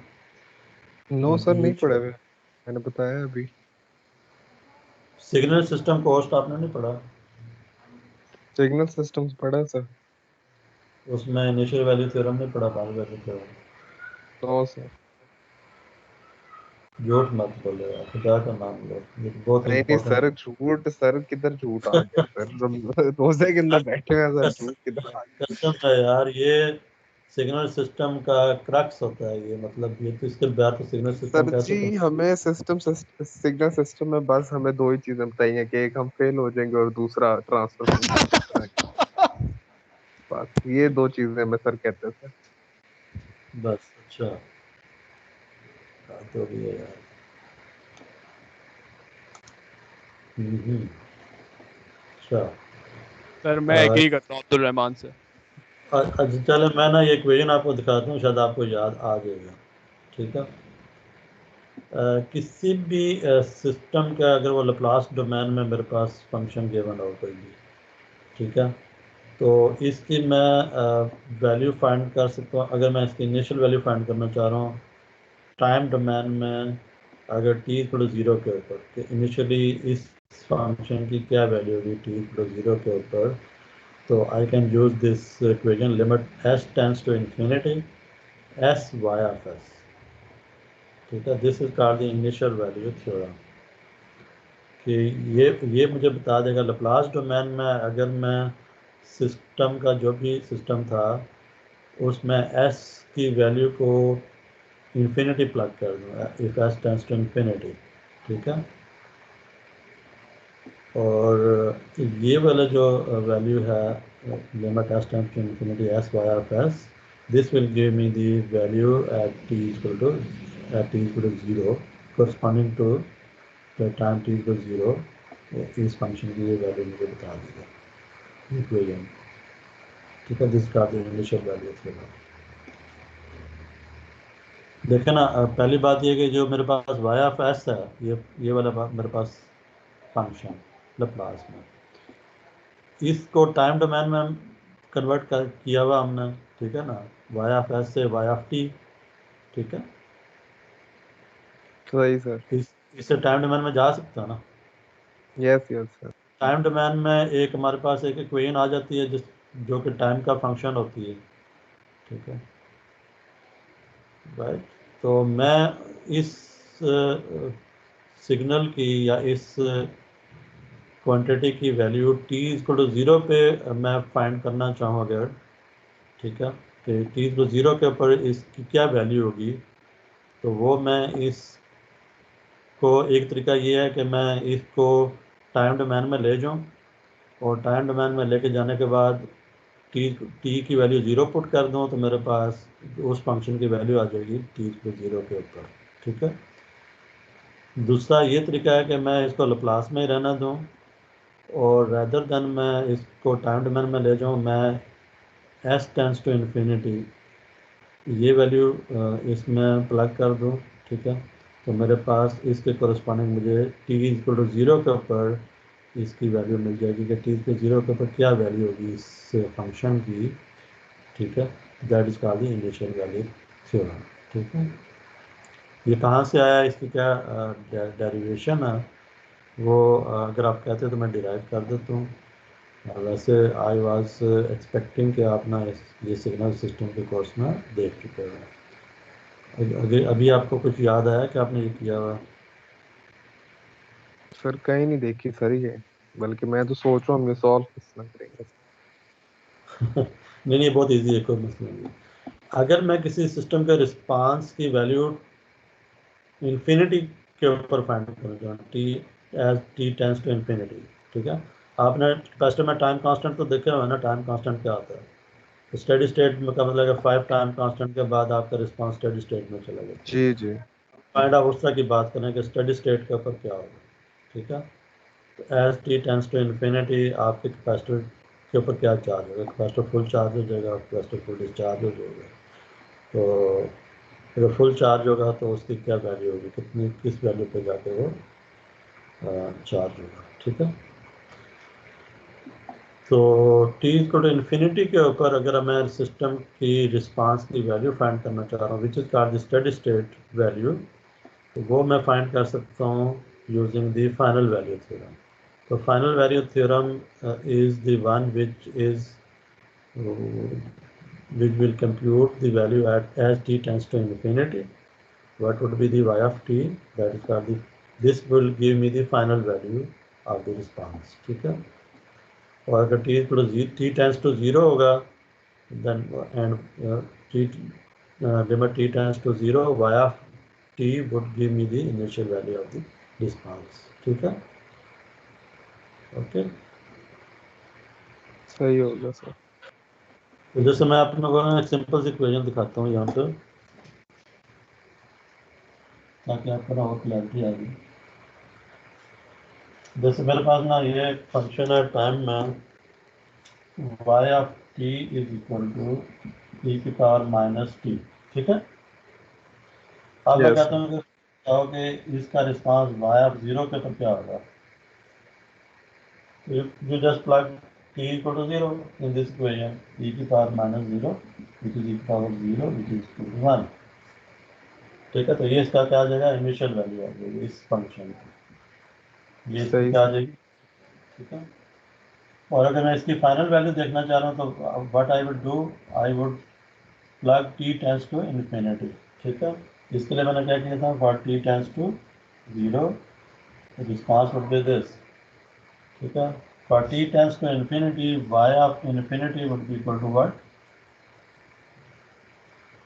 no sir, नहीं बीच, पढ़े हुए, मैंने बताया अभी। सिग्नल सिस्टम कोर्स आपने नहीं पढ़ा? सिग्नल सिस्टम्स पढ़ा है सर। उसमें इनिशियल वैल्यू थ्योरम नहीं पढ़ा, बाल वैल्यू थ्योरम? No sir. झूठ मत बोलो यार, खुदा का नाम लो, ये बहुत नहीं नहीं इंपॉर्टेंट। सर, झूठ सर, किधर झूठ आ गया सर, रोजे के अंदर बैठे हुए हैं सर, झूठ किधर आ गया। कसम है यार, ये सिग्नल सिस्टम का क्रक्स होता है ये, मतलब ये तो इसके बाद तो सिग्नल सिस्टम सर कैसे जी, हमें सिग्नल सिस्टम में बस हमें दो ही चीजें बताई हैं कि एक हम फेल हो जाएंगे और दूसरा ट्रांसफर फंक्शन किस तरह का। बस ये दो चीजें हमें सर कहते हैं सर। बस? अच्छा, बात हो रही है यार। हम्म, अच्छा। सर मैं एग्री करता हूँ अब्दुल रहमान से। अच्छा चलो, मैं ना ये इक्वेशन आपको दिखाता हूँ, शायद आपको याद आ जाएगा। ठीक है। किसी भी सिस्टम का अगर वो लैप्लास डोमेन में मेरे पास फंक्शन गिवन हो कोई भी, ठीक है, तो इसकी मैं वैल्यू फाइंड कर सकता हूँ। अगर मैं इसकी इनिशियल वैल्यू फाइंड करना चाह रहा हूँ टाइम डोमेन में, अगर टी इक्वल ज़ीरो के ऊपर, कि इनिशियली इस फंक्शन की क्या वैल्यू होगी टी इक्वल ज़ीरो के ऊपर, तो I can use this equation limit S tends to infinity S Y of S. ठीक है, this is called the initial value theorem. कि ये मुझे बता देगा लैप्लास डोमेन में अगर मैं सिस्टम का जो भी सिस्टम था उसमें एस की वैल्यू को इन्फिनिटी प्लग कर दूँ, if S tends to infinity. ठीक है, और ये वाला जो वैल्यू है limit S tends to infinity S Y of S, this will give me the value at T equal to zero, corresponding to the time T equal zero. इस function की ये वैल्यू मुझे बता देगा इक्वेशन। ठीक है, this का initial value theorem. देखे ना, पहली बात ये कि जो मेरे पास वाई ऑफ एस है, ये वाला मेरे पास फंक्शन लैप्लास में, इसको टाइम डोमेन में कन्वर्ट कर किया हुआ हमने। ठीक है ना, वाई ऑफ एस से वाई ऑफ टी। ठीक है, सही सर। इससे टाइम डोमेन में जा सकता है ना। Yes yes sir. Time domain में एक हमारे पास एक इक्वेशन आ जाती है जिस जो कि टाइम का फंक्शन होती है। ठीक है, राइट। तो मैं इस सिग्नल की या इस क्वांटिटी की value T equal to zero पे मैं फाइंड करना चाहूँ अगर, ठीक है, कि टी इक्वल ज़ीरो के ऊपर इसकी क्या वैल्यू होगी, तो वो मैं इसको एक तरीका ये है कि मैं इसको टाइम डोमेन में ले जाऊँ और टाइम डोमेन में लेके जाने के बाद टी टी की वैल्यू ज़ीरो पुट कर दूँ तो मेरे पास उस फंक्शन की वैल्यू आ जाएगी टी इक्वल ज़ीरो के ऊपर। ठीक है, दूसरा ये तरीका है कि मैं इसको लैप्लास में ही रहना दूँ और रैदर देन मैं इसको टाइम डोमेन में ले जाऊँ, मैं एस टेंस टू इन्फिनिटी ये वैल्यू इसमें प्लग कर दूँ। ठीक है, तो मेरे पास इसके कोरस्पॉन्डिंग मुझे टी इक्वल टू ज़ीरो के ऊपर इसकी वैल्यू मिल जाएगी कि टी इक्वल ज़ीरो के ऊपर क्या वैल्यू होगी इस फंक्शन की। ठीक है, that is called the initial value theorem. ठीक है, ये कहाँ से आया, इसकी क्या डेरिवेशन है, वो अगर आप कहते तो मैं डिराइव कर देता हूँ। वैसे आई वाज एक्सपेक्टिंग कि आप ना ये सिग्नल सिस्टम के कोर्स में देख चुके हो। अगर अभी आपको कुछ याद आया कि आपने ये किया हुआ? सर कहीं नहीं देखी सर ये, बल्कि मैं तो सोच रहा हूँ हम ये सॉल्व किस तरह करेंगे। नहीं नहीं, बहुत इजी है, कोई मसला नहीं। अगर मैं किसी सिस्टम के रिस्पांस की वैल्यू इन्फिनिटी के ऊपर फाइंड करना चाहूँ, T as T tends to infinity. ठीक है, आपने कैपेसिटर में टाइम कांस्टेंट तो देखे हुआ ना, टाइम कांस्टेंट क्या आता है? स्टेडी स्टेट में का मतलब है 5 टाइम कांस्टेंट के बाद आपका रिस्पांस स्टेडी स्टेट में चला जाता है। जी जी। फाइंड आउट उस तरह की बात करें कि स्टेडी स्टेट के ऊपर क्या होगा। ठीक है, तो as T tends to infinity आपके कैपेसिटर के ऊपर क्या चार्ज होगा, कैपेसिटर फुल चार्ज हो जाएगा, कैपेसिटर फुल डिस्चार्ज हो जाएगा। तो अगर फुल चार्ज होगा तो उसकी क्या वैल्यू होगी, कितनी किस वैल्यू पे जाके वो चार्ज होगा, ठीक है। तो t इक्वल टू इन्फिनिटी के ऊपर अगर मैं सिस्टम की रिस्पांस की वैल्यू फाइंड करना चाह रहा हूँ which is called steady state value, तो वो मैं फाइंड कर सकता हूँ using the final value theorem. तो final value theorem is the one which will compute the value at as t tends to infinity. What would be the y of t? That is called the, this will give me the final value of the response, ठीक है। और अगर t tends to 0 होगा then and t limit t tends to 0, y of t would give me the initial value of the response, ठीक है, okay. सही हो गया सर। तो जैसे मैं आप लोगों को एक सिंपल सी इक्वेशन दिखाता हूँ यहाँ पे ताकि आपको ना और क्लैरिटी आ जाए। जैसे मेरे पास ना ये फंक्शन है टाइम में y of t is equal to e की पावर माइनस टी, ठीक है। अब मैं यस कहता हूँ कि इसका रिस्पांस y ऑफ 0 के पर क्या होगा। You just plug t equal to 0 in this equation, e की power minus 0 which is e की power 0 which is equal to 1, ठीक है। तो ये इसका क्या आ जाएगा, इनिशियल वैल्यू आ जाएगी इस फंक्शन की, ये इसकी सही क्या आ सर। जाएगी, ठीक है। और अगर मैं इसकी फाइनल वैल्यू देखना चाह रहा हूँ तो what I would do, I would plug t tends to infinity, ठीक है। इसके लिए मैंने क्या किया था, for t tends to 0 response would be this, ठीक है। For t tends to infinity y of infinity would be equal to what,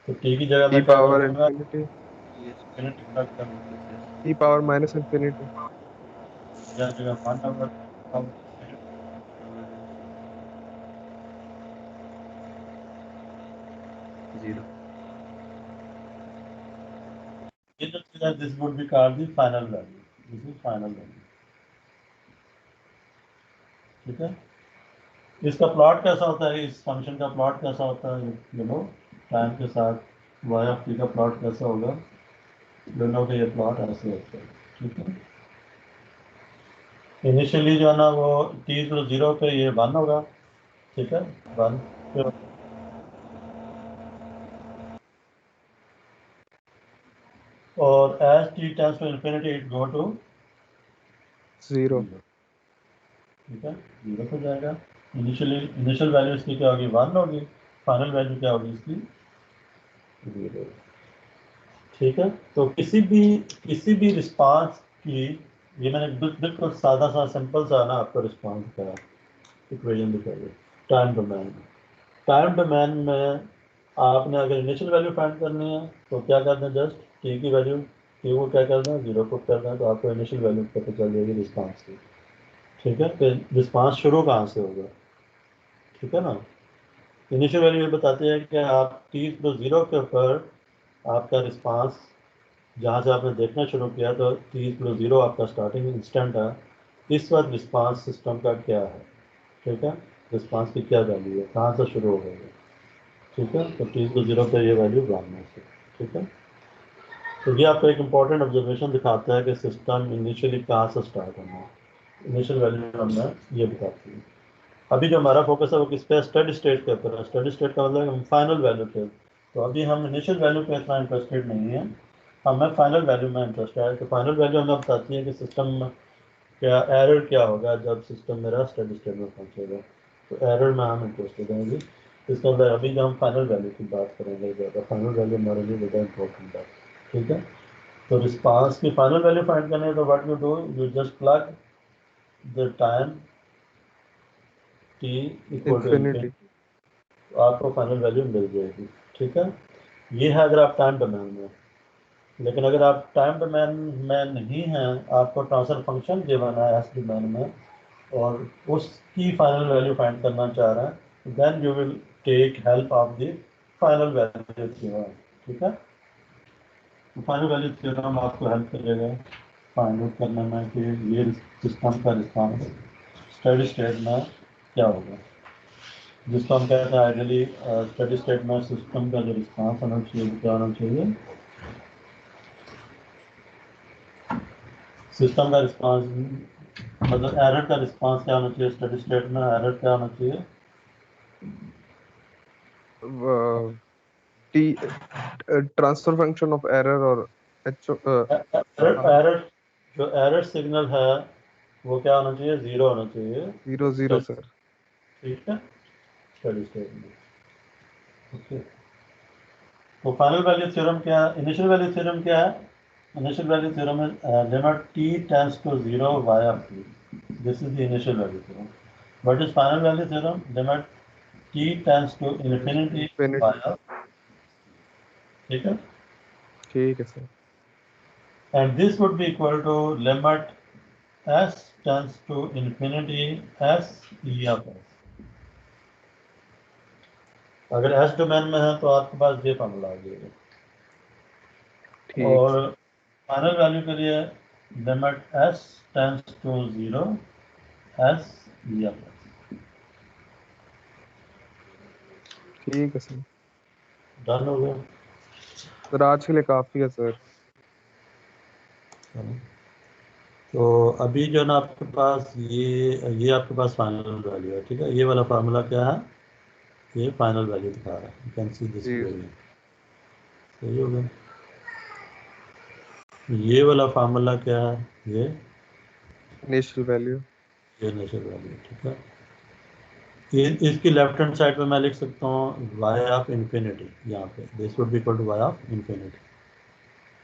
तो t की जगह ई मैं क्या कर पावर दूंगा, इंफिनिटी, ये इन्फिनिटी प्लग कर दूंगा, ई पावर माइनस इंफिनिटी। या जगह 1 over 0, this would be called the final value, this is final value, ठीक है। इसका प्लॉट कैसा होता है, इस फंक्शन का प्लॉट कैसा होता है, यू नो टाइम के साथ y ऑफ t का प्लॉट कैसा होगा, दोनों का ये प्लॉट ऐसे होता है, ठीक है। इनिशियली जो है ना वो t इक्वल 0 पे ये 1 होगा, ठीक है, 1 पे, और as t tends to infinity it go to zero. 0, ठीक है, 0 पे जाएगा। इनिशियल वैल्यू इसकी क्या होगी, 1 होगी, फाइनल वैल्यू क्या होगी इसकी 0, ठीक है। तो किसी भी रिस्पांस की, ये मैंने बिल्कुल सादा सा सिंपल सा ना आपको रिस्पांस का इक्वेशन दिखाइए टाइम डोमेन में। टाइम डोमेन में आपने अगर इनिशियल वैल्यू फाइंड करनी है तो क्या करना है, जस्ट टी की वैल्यू टी को क्या करना है 0 पुट करना है, तो आपको इनिशियल वैल्यू पता चल जाएगी रिस्पांस की, ठीक है। तो रिस्पांस शुरू कहाँ से होगा, ठीक है ना। इनिशियल वैल्यू ये बताती है कि आप t इक्वल 0 के ऊपर आपका रिस्पांस जहाँ से आपने देखना शुरू किया तो t इक्वल 0 आपका स्टार्टिंग इंस्टेंट है, इस वक्त रिस्पांस सिस्टम का क्या है, ठीक है, रिस्पांस की क्या वैल्यू है, कहाँ से शुरू हो गई है, ठीक है। तो t इक्वल 0 पे ये वैल्यू बनना है, ठीक है। तो ये आपको एक इम्पॉर्टेंट ऑब्जर्वेशन दिखाता है कि सिस्टम इनिशियली कहाँ से स्टार्ट होना है, इनिशियल वैल्यू हमने ये बताती है। अभी जो हमारा फोकस है वो किस पे, स्टेडी स्टेट के ऊपर है। स्टेडी स्टेट का मतलब हम फाइनल वैल्यू पे, तो अभी हम इनिशियल वैल्यू पे इतना इंटरेस्टेड नहीं है, हमें फाइनल वैल्यू में इंटरेस्ट है। तो फाइनल वैल्यू हमें बताती है कि सिस्टम में क्या एरर क्या होगा जब सिस्टम मेरा स्टेडी स्टेट में पहुंचेगा, तो एरर में हम इंटरेस्टेड हैं जी। इसका मतलब अभी जो हम फाइनल वैल्यू की बात करेंगे ज़्यादा, फाइनल वैल्यू हमारे लिए ज़्यादा इंपॉर्टेंट है, ठीक है। तो रिस्पांस की फाइनल वैल्यू फाइंड करने है तो what you do, you just plug the time t equal to infinity. Infinity, तो आपको फाइनल वैल्यू मिल जाएगी, ठीक है। ये है अगर आप टाइम डोमेन में। लेकिन अगर आप टाइम डोमेन में नहीं हैं, आपको ट्रांसफर फंक्शन गिवन है एस डोमेन में और उसकी फाइनल वैल्यू फाइंड करना चाह रहे हैं, then you will take help of the final value theorem, ठीक है। तो फाइनल वैल्यू थ्योरम आपको हेल्प करेगा फाइंड आउट करने में कि ये सिस्टम का रिस्पांस स्टेडी स्टेट में क्या होगा। जिसको हम कहते हैं आइडियली स्टेडी स्टेट में सिस्टम का जो रिस्पांस होना चाहिए क्या होना चाहिए, सिस्टम का रिस्पांस मतलब एरर का रिस्पांस क्या होना चाहिए, स्टेडी स्टेट में एरर क्या होना चाहिए, T transfer function of error और एरर जो एरर सिग्नल है वो क्या होना चाहिए, 0 होना चाहिए। 0 सर। ठीक है, स्टेडी स्टेट में। ओके, तो फाइनल वैल्यू थ्योरम क्या है, इनिशियल वैल्यू थ्योरम क्या है, इनिशियल वैल्यू थ्योरम है limit t tends to 0 via p, this is the initial value theorem. What is final value theorem, limit t tends to infinity Infinity। Via, ठीक है, ठीक है sir. And this would be equal to limit s tends to infinity s e of s। अगर s domain में है तो आपके पास ये फॉर्मूला आ जाएगा, ठीक। और फाइनल वैल्यू के लिए limit s tends to 0 s e of s। ठीक है सर। डन हो गया। सर आज के लिए काफी है सर। तो अभी जो ना आपके पास ये आपके पास फाइनल वैल्यू है, ठीक है, ये वाला फार्मूला क्या है, ये फाइनल वैल्यू दिखा रहा है, you can see this G value. सही हो गया। ये वाला फार्मूला क्या है, इनिशियल वैल्यू। ये इनिशियल वैल्यू, ठीक है। इसकी लेफ्ट हैंड साइड पे मैं लिख सकता हूँ वाई ऑफ इन्फिनिटी, यहाँ पे this would be equal to Y of infinity,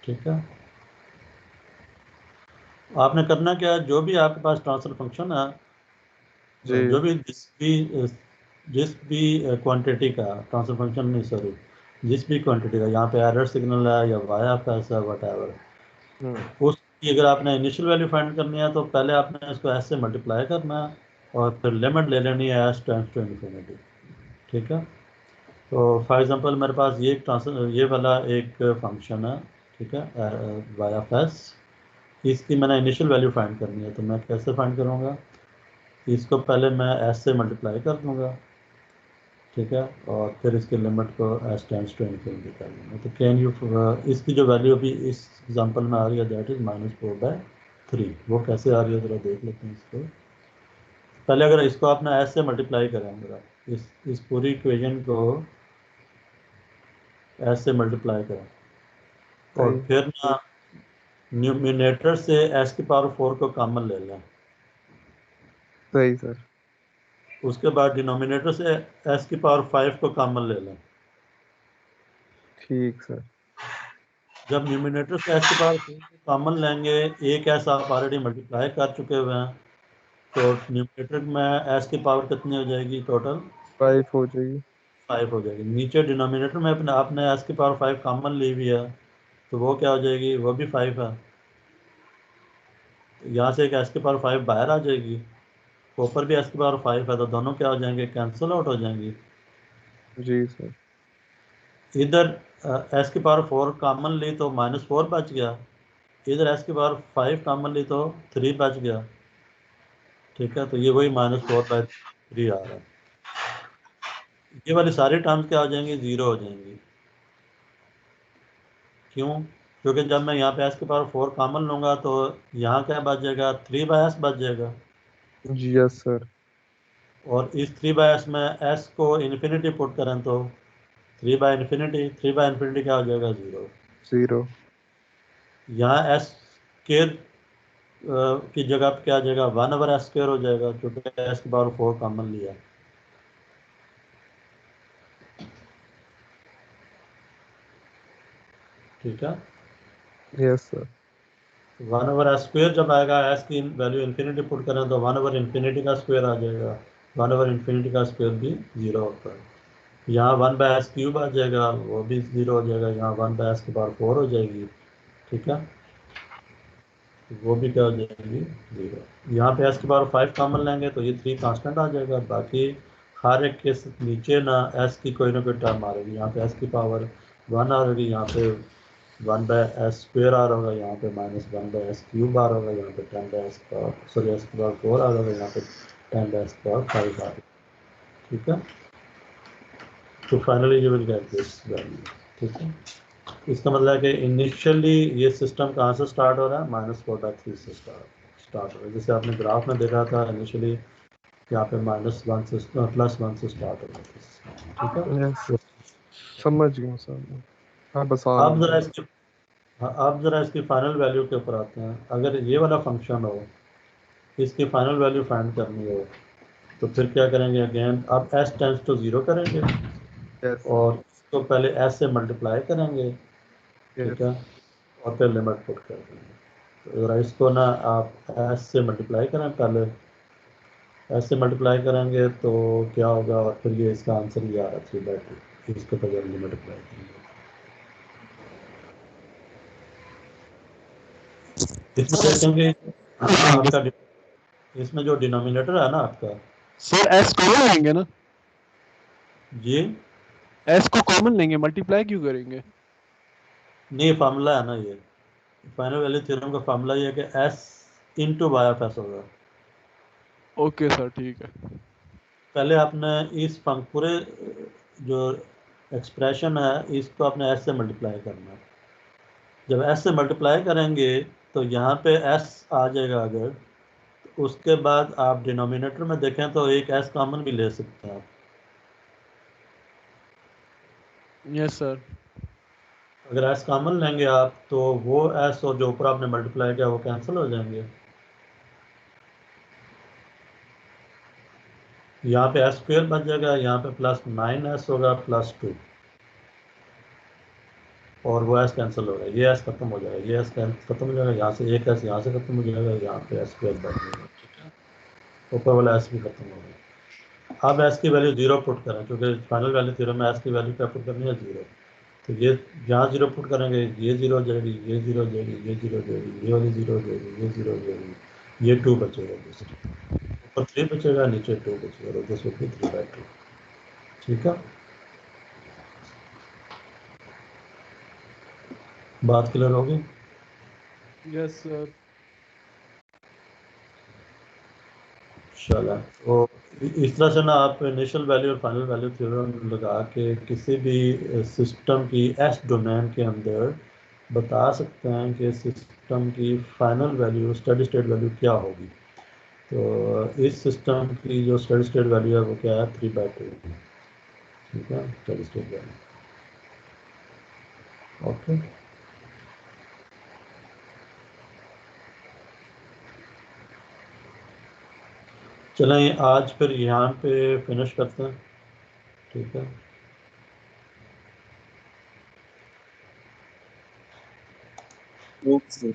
ठीक है। आपने करना क्या है, जो भी आपके पास ट्रांसफर फंक्शन है, जी। जो भी जिस भी क्वांटिटी का ट्रांसफर फंक्शन, नहीं सॉरी, जिस भी क्वांटिटी का यहाँ पे एरर सिग्नल है या वाई ऑफ एस है वट एवर, उसकी अगर आपने इनिशियल वैल्यू फाइंड करनी है तो पहले आपने इसको एस से मल्टीप्लाई करना है और फिर लिमिट ले लेनी है एस टेंड्स टू इन्फिनिटी, ठीक है। तो फॉर एग्जांपल मेरे पास ये वाला एक फंक्शन है, ठीक है, वाई ऑफ एस, इसकी मैंने इनिशियल वैल्यू फाइंड करनी है, तो मैं कैसे फाइंड करूँगा, इसको पहले मैं एस से मल्टीप्लाई कर दूँगा, ठीक है, और फिर इसके लिमिट को एस टेंड्स टू इन्फिनिटी कर लूँगा। तो कैन यू, इसकी जो वैल्यू अभी इस एग्जांपल में आ रही है दैट इज -4/3, वो कैसे आ रही है ज़रा देख लेते हैं इसको। पहले अगर इसको आपने एस से मल्टीप्लाई करें, ज़रा इस पूरी इक्वेशन को एस से मल्टीप्लाई करें, और सही। फिर ना न्यूमिनेटर से एस की पावर 4 को कॉमन ले लें, सही सर। उसके बाद डिनोमिनेटर से एस की पावर 5 को कॉमन ले लें। ठीक सर। जब न्यूमिनेटर से एस की पावर 4 को कॉमन लेंगे, एक एस आप ऑलरेडी मल्टीप्लाई कर चुके हुए हैं, तो न्यूमिनेटर में एस की पावर कितनी हो जाएगी, टोटल 5 हो जाएगी। 5 हो जाएगी। नीचे डिनोमिनेटर में अपने आपने एस की पावर 5 कॉमन ली हुई है, तो वो क्या हो जाएगी, वो भी 5 है। तो यहाँ से एक एस की पावर 5 बाहर आ जाएगी, ऊपर भी एस की पावर 5 है, तो दोनों क्या हो जाएंगे, कैंसिल आउट हो जाएंगी। जी सर। इधर एस की पावर 4 कॉमन ली तो -4 बच गया, इधर एस की पावर 5 कॉमन ली तो 3 बच गया, ठीक है। तो ये वही -4/3 आ रहा है। ये वाली सारी टर्म्स क्या हो जाएंगी, 0 हो जाएंगी। क्यों, क्योंकि जब मैं यहाँ पे एस की पावर 4 कॉमन लूँगा तो यहाँ क्या बच जाएगा, 3/s बच जाएगा, जी यस सर। और इस 3/s में s को इन्फिनिटी पुट करें तो 3/∞, 3/∞ क्या हो जाएगा, 0। 0। यहाँ s स्केयर की जगह पे क्या आ जाएगा, 1/s² हो जाएगा, क्योंकि s की पावर 4 कॉमन लिया, ठीक है। Yes sir. 1/s² जब आएगा, s की वैल्यू इन्फिनिटी पुट करें तो 1/∞ का स्क्वायर आ जाएगा, 1/∞ का स्क्वायर भी 0 होता है। यहाँ 1/s³ आ जाएगा, वो भी 0 हो जाएगा, यहाँ 1/s की पावर 4 हो जाएगी, ठीक है, वो भी क्या हो जाएगी, 0। यहाँ पे s की पावर 5 कॉमन लेंगे तो ये 3 कांस्टेंट आ जाएगा, बाकी हर एक के नीचे ना s की कोई ना कोई टर्म आ रही है, यहाँ पे s की पावर 1 आ रही है, यहाँ पे 1/s² आ रहा होगा, यहाँ पे -1/s³ आ रहा होगा, यहाँ पे 10/s की पावर 4 आ रहा होगा, यहाँ पे 10/s की पावर 5 आ रही है, ठीक है। तो finally you will get this value, ठीक है। इसका मतलब है कि इनिशियली ये सिस्टम कहाँ से स्टार्ट हो रहा है, -4/3 से स्टार्ट हो रहा है। जैसे आपने ग्राफ में देखा था इनिशियली यहाँ पे -1 से +1 से स्टार्ट हो रहा था, ठीक है। यस, समझ गया सर। हाँ, बस अब जरा ऑन। इसकी अब जरा इसकी फाइनल वैल्यू के ऊपर आते हैं। अगर ये वाला फंक्शन हो, इसकी फाइनल वैल्यू फाइंड करनी हो, तो फिर क्या करेंगे, अगेन अब s टेंड्स टू 0 करेंगे यस और इसको पहले s से मल्टीप्लाई करेंगे, ठीक यस है, और फिर लिमिट पुट कर देंगे। तो ज़रा इसको ना आप s से मल्टीप्लाई करें, पहले s से मल्टीप्लाई करेंगे तो क्या होगा, और फिर ये इसका आंसर ही आ रहा है 3/2, इसको पहले मल्टीप्लाई करेंगे। इसमें देखेंगे आपका इसमें जो डिनोमिनेटर है ना आपका, सर एस कॉमन लेंगे ना, ये एस को कॉमन लेंगे, मल्टीप्लाई क्यों करेंगे? नहीं फार्मूला है ना, ये फाइनल वैल्यू थ्योरम का फार्मूला ये है कि s into Y of S होगा। ओके सर, ठीक है। पहले आपने इस पूरे जो एक्सप्रेशन है इसको आपने s से मल्टीप्लाई करना है। जब s से मल्टीप्लाई करेंगे तो यहाँ पे s आ जाएगा। अगर तो उसके बाद आप डिनोमिनेटर में देखें तो एक s कॉमन भी ले सकते हैं आप। Yes sir. अगर s कॉमन लेंगे आप तो वो s और जो ऊपर आपने मल्टीप्लाई किया वो कैंसिल हो जाएंगे। यहाँ पे s² बच जाएगा, यहाँ पे +9s होगा +2, और वो s कैंसिल होगा, ये s खत्म हो जाएगा, ये s खत्म हो जाएगा, यहाँ से एक s यहाँ से खत्म हो जाएगा, यहाँ पे s² बच जाएगा, ठीक है। ऊपर वाला s भी खत्म हो गया। अब s की वैल्यू 0 पुट करें, क्योंकि फाइनल वैल्यू थ्योरम में s की वैल्यू क्या पुट करनी है, 0। तो ये यहाँ 0 पुट करेंगे, ये 0 हो जाएगी, ये 0 हो जाएगी, ये 0 हो जाएगी, ये वाली 0 हो जाएगी, ये 0 हो जाएगी, ये 2 बचेगा, दूसरी ऊपर 3 बचेगा, नीचे 2 बचेगा, तो दिस विल बी 3/2, ठीक है। बात क्लियर होगी? Yes sir. चला तो इस तरह से ना आप इनिशियल वैल्यू और फाइनल वैल्यू थ्योरम लगा के किसी भी सिस्टम की एस डोमेन के अंदर बता सकते हैं कि सिस्टम की final value steady state value क्या होगी। तो इस सिस्टम की जो स्टेडी स्टेट वैल्यू है वो क्या है, 3/2, ठीक है, स्टेडी स्टेट वैल्यू। ओके, चलें आज फिर यहाँ पे फिनिश करते हैं, ठीक है। Okay sir.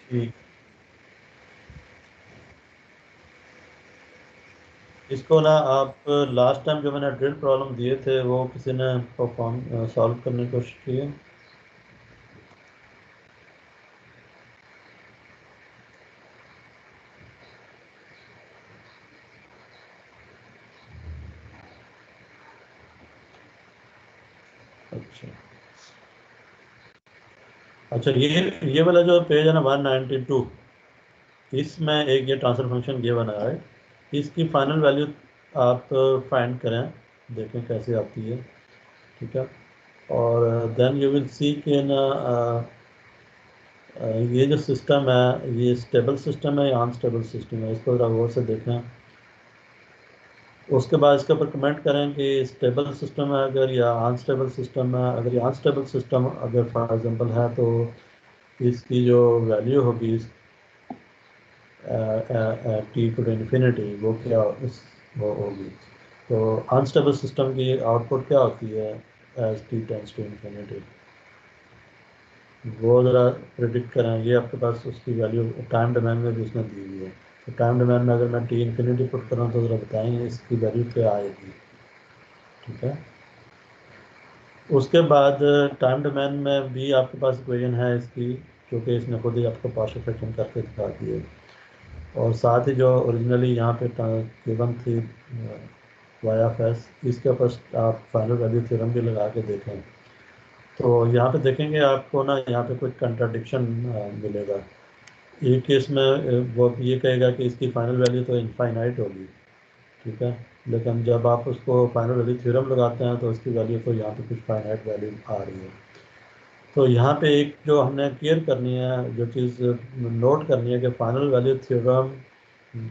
ठीक, इसको ना आप लास्ट टाइम जो मैंने ड्रिल प्रॉब्लम दिए थे वो किसी ने परफॉर्म सॉल्व करने की कोशिश की है? अच्छा अच्छा, ये वाला जो पेज है ना 192, इसमें एक ये ट्रांसफर फंक्शन ये बना है, इसकी फाइनल वैल्यू आप फाइंड करें, देखें कैसे आती है, ठीक है। और देन यू विल सी कि ना ये जो सिस्टम है ये स्टेबल सिस्टम है या अनस्टेबल सिस्टम है, इसको ज़रा गौर से देखें। उसके बाद इसके ऊपर कमेंट करें कि स्टेबल सिस्टम है अगर, या अनस्टेबल सिस्टम है अगर। ये अनस्टेबल सिस्टम अगर फॉर एग्जांपल है तो इसकी जो वैल्यू होगी t टू इन्फिनिटी वो क्या वो होगी। तो अनस्टेबल सिस्टम की आउटपुट क्या होती है as t tends to infinity, वो ज़रा प्रिडिक्ट करें। ये आपके पास उसकी वैल्यू टाइम डोमेन में भी उसने दी हुई है। तो टाइम डोमेन में अगर मैं t इन्फिनिटी पुट करूँ तो ज़रा बताएंगे इसकी वैल्यू क्या आएगी, ठीक है। उसके बाद टाइम डोमेन में भी आपके पास इक्वेशन है इसकी, क्योंकि इसने खुद ही आपको पार्शियल फ्रैक्शन करके दिखा दिए। और साथ ही जो ओरिजिनली यहाँ पे गिवन थी वाई ऑफ एस, इसके ऊपर आप फाइनल वैल्यू थ्योरम भी लगा के देखें तो यहाँ पे देखेंगे आपको ना यहाँ पे कुछ कंट्राडिक्शन मिलेगा। एक केस में वो ये कहेगा कि इसकी फाइनल वैल्यू तो इनफाइनाइट होगी, ठीक है। लेकिन जब आप उसको फाइनल वैल्यू थ्योरम लगाते हैं तो उसकी वैल्यू तो यहाँ पे कुछ फाइनाइट वैल्यू आ रही है। तो यहाँ पे एक जो हमने क्लियर करनी है, जो चीज़ नोट करनी है कि final value theorem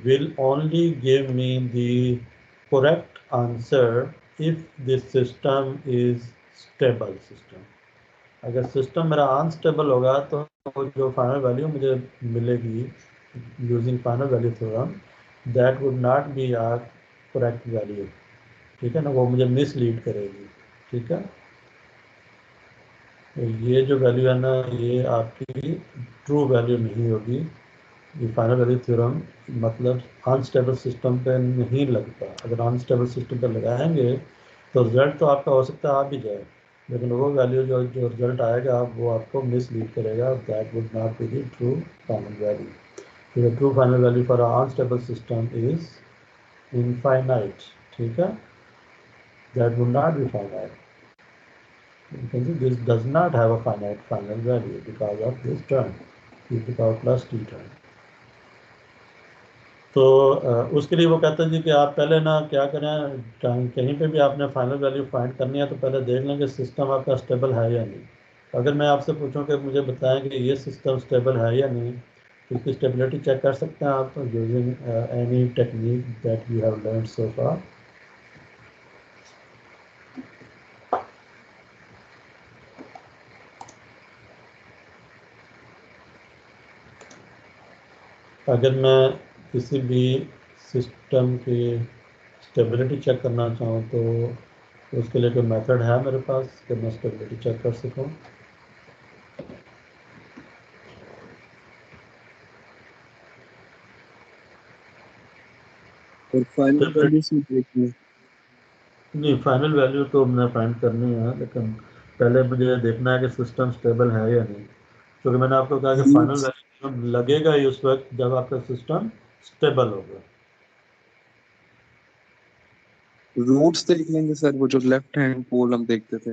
will only give me the correct answer if this system is stable system। अगर सिस्टम मेरा अनस्टेबल होगा तो जो फाइनल वैल्यू मुझे मिलेगी using final value theorem, that would not be a correct value. ठीक है ना, वो मुझे मिसलीड करेगी। ठीक है, तो ये जो वैल्यू है ना, ये आपकी ट्रू वैल्यू नहीं होगी। ये फाइनल वैल्यू थ्योरम मतलब अनस्टेबल सिस्टम पे नहीं लगता। अगर अनस्टेबल सिस्टम पे लगाएंगे तो रिजल्ट तो आपका हो सकता है आ भी जाए, लेकिन वो वैल्यू जो जो रिजल्ट आएगा वो आपको मिसलीड करेगा। That would not be the true final value. The true final value for unstable system is infinite. ठीक है, that would not be finite. You can see this does not have a finite final value because of this term, e to the power plus t term। तो उसके लिए वो कहते हैं जी कि आप पहले ना क्या करें, कहीं पे भी आपने फाइनल वैल्यू फाइंड करनी है तो पहले देख लें कि सिस्टम आपका स्टेबल है या नहीं। अगर मैं आपसे पूछूं कि मुझे बताएं कि ये सिस्टम स्टेबल है या नहीं, तो इसकी स्टेबिलिटी चेक कर सकते हैं आप using any technique that you have learned so far. अगर मैं किसी भी सिस्टम की स्टेबिलिटी चेक करना चाहूँ तो उसके लिए कोई मेथड है मेरे पास कि मैं स्टेबिलिटी चेक कर सकूँ। और फाइनल वैल्यू से देखना। नहीं, फाइनल वैल्यू तो हमने फाइंड करनी है, लेकिन पहले मुझे देखना है कि सिस्टम स्टेबल है या नहीं। क्योंकि मैंने आपको कहा कि फाइनल वैल्यू लगेगा ही उस वक्त जब आपका सिस्टम स्टेबल होगा। रूट्स देख लेंगे सर, वो जो लेफ्ट हैंड पोल हम देखते थे।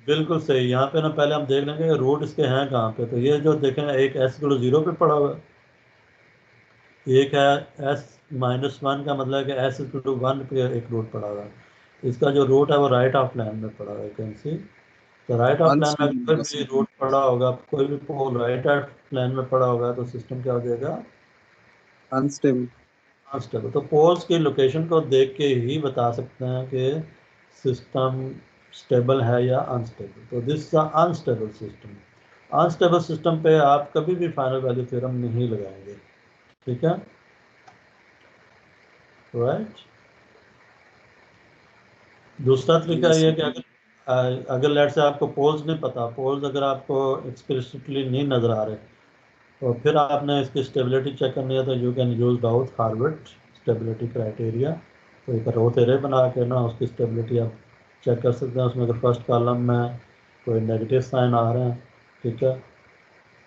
बिल्कुल सही। यहाँ पे ना पहले हम देख लेंगे रूट इसके हैं कहाँ पे। तो ये जो देखें, एक s = 0 पे पड़ा हुआ है, एक है s-1 का मतलब है कि s = 1 पे एक रूट पड़ा हुआ है। इसका जो रूट है वो राइट ऑफ प्लेन में पड़ा हुआ है, कैन सी। तो राइट ऑफ प्लेन में कोई भी अनस्टेबल। रूट पड़ा होगा, कोई भी पोल राइट ऑफ प्लेन में पड़ा होगा तो सिस्टम क्या हो जाएगा, अनस्टेबल। अनस्टेबल। तो पोल्स की लोकेशन को देख के ही बता सकते हैं कि सिस्टम स्टेबल है या अनस्टेबल। तो this is unstable system. Unstable system पे आप कभी भी फाइनल वैल्यू थ्योरम नहीं लगाएंगे। ठीक है, राइट। दूसरा तरीका ये है कि अगर लेट से आपको पोल्स नहीं पता, पोल्स अगर आपको एक्सप्लिसिटली नहीं नज़र आ रहे, तो फिर आपने इसकी स्टेबिलिटी चेक करनी है तो you can use Routh Hurwitz stability criteria. तो एक रो थेरे बना के ना उसकी स्टेबिलिटी आप चेक कर सकते हैं। उसमें अगर फर्स्ट कॉलम में कोई नेगेटिव साइन आ रहे हैं, ठीक है,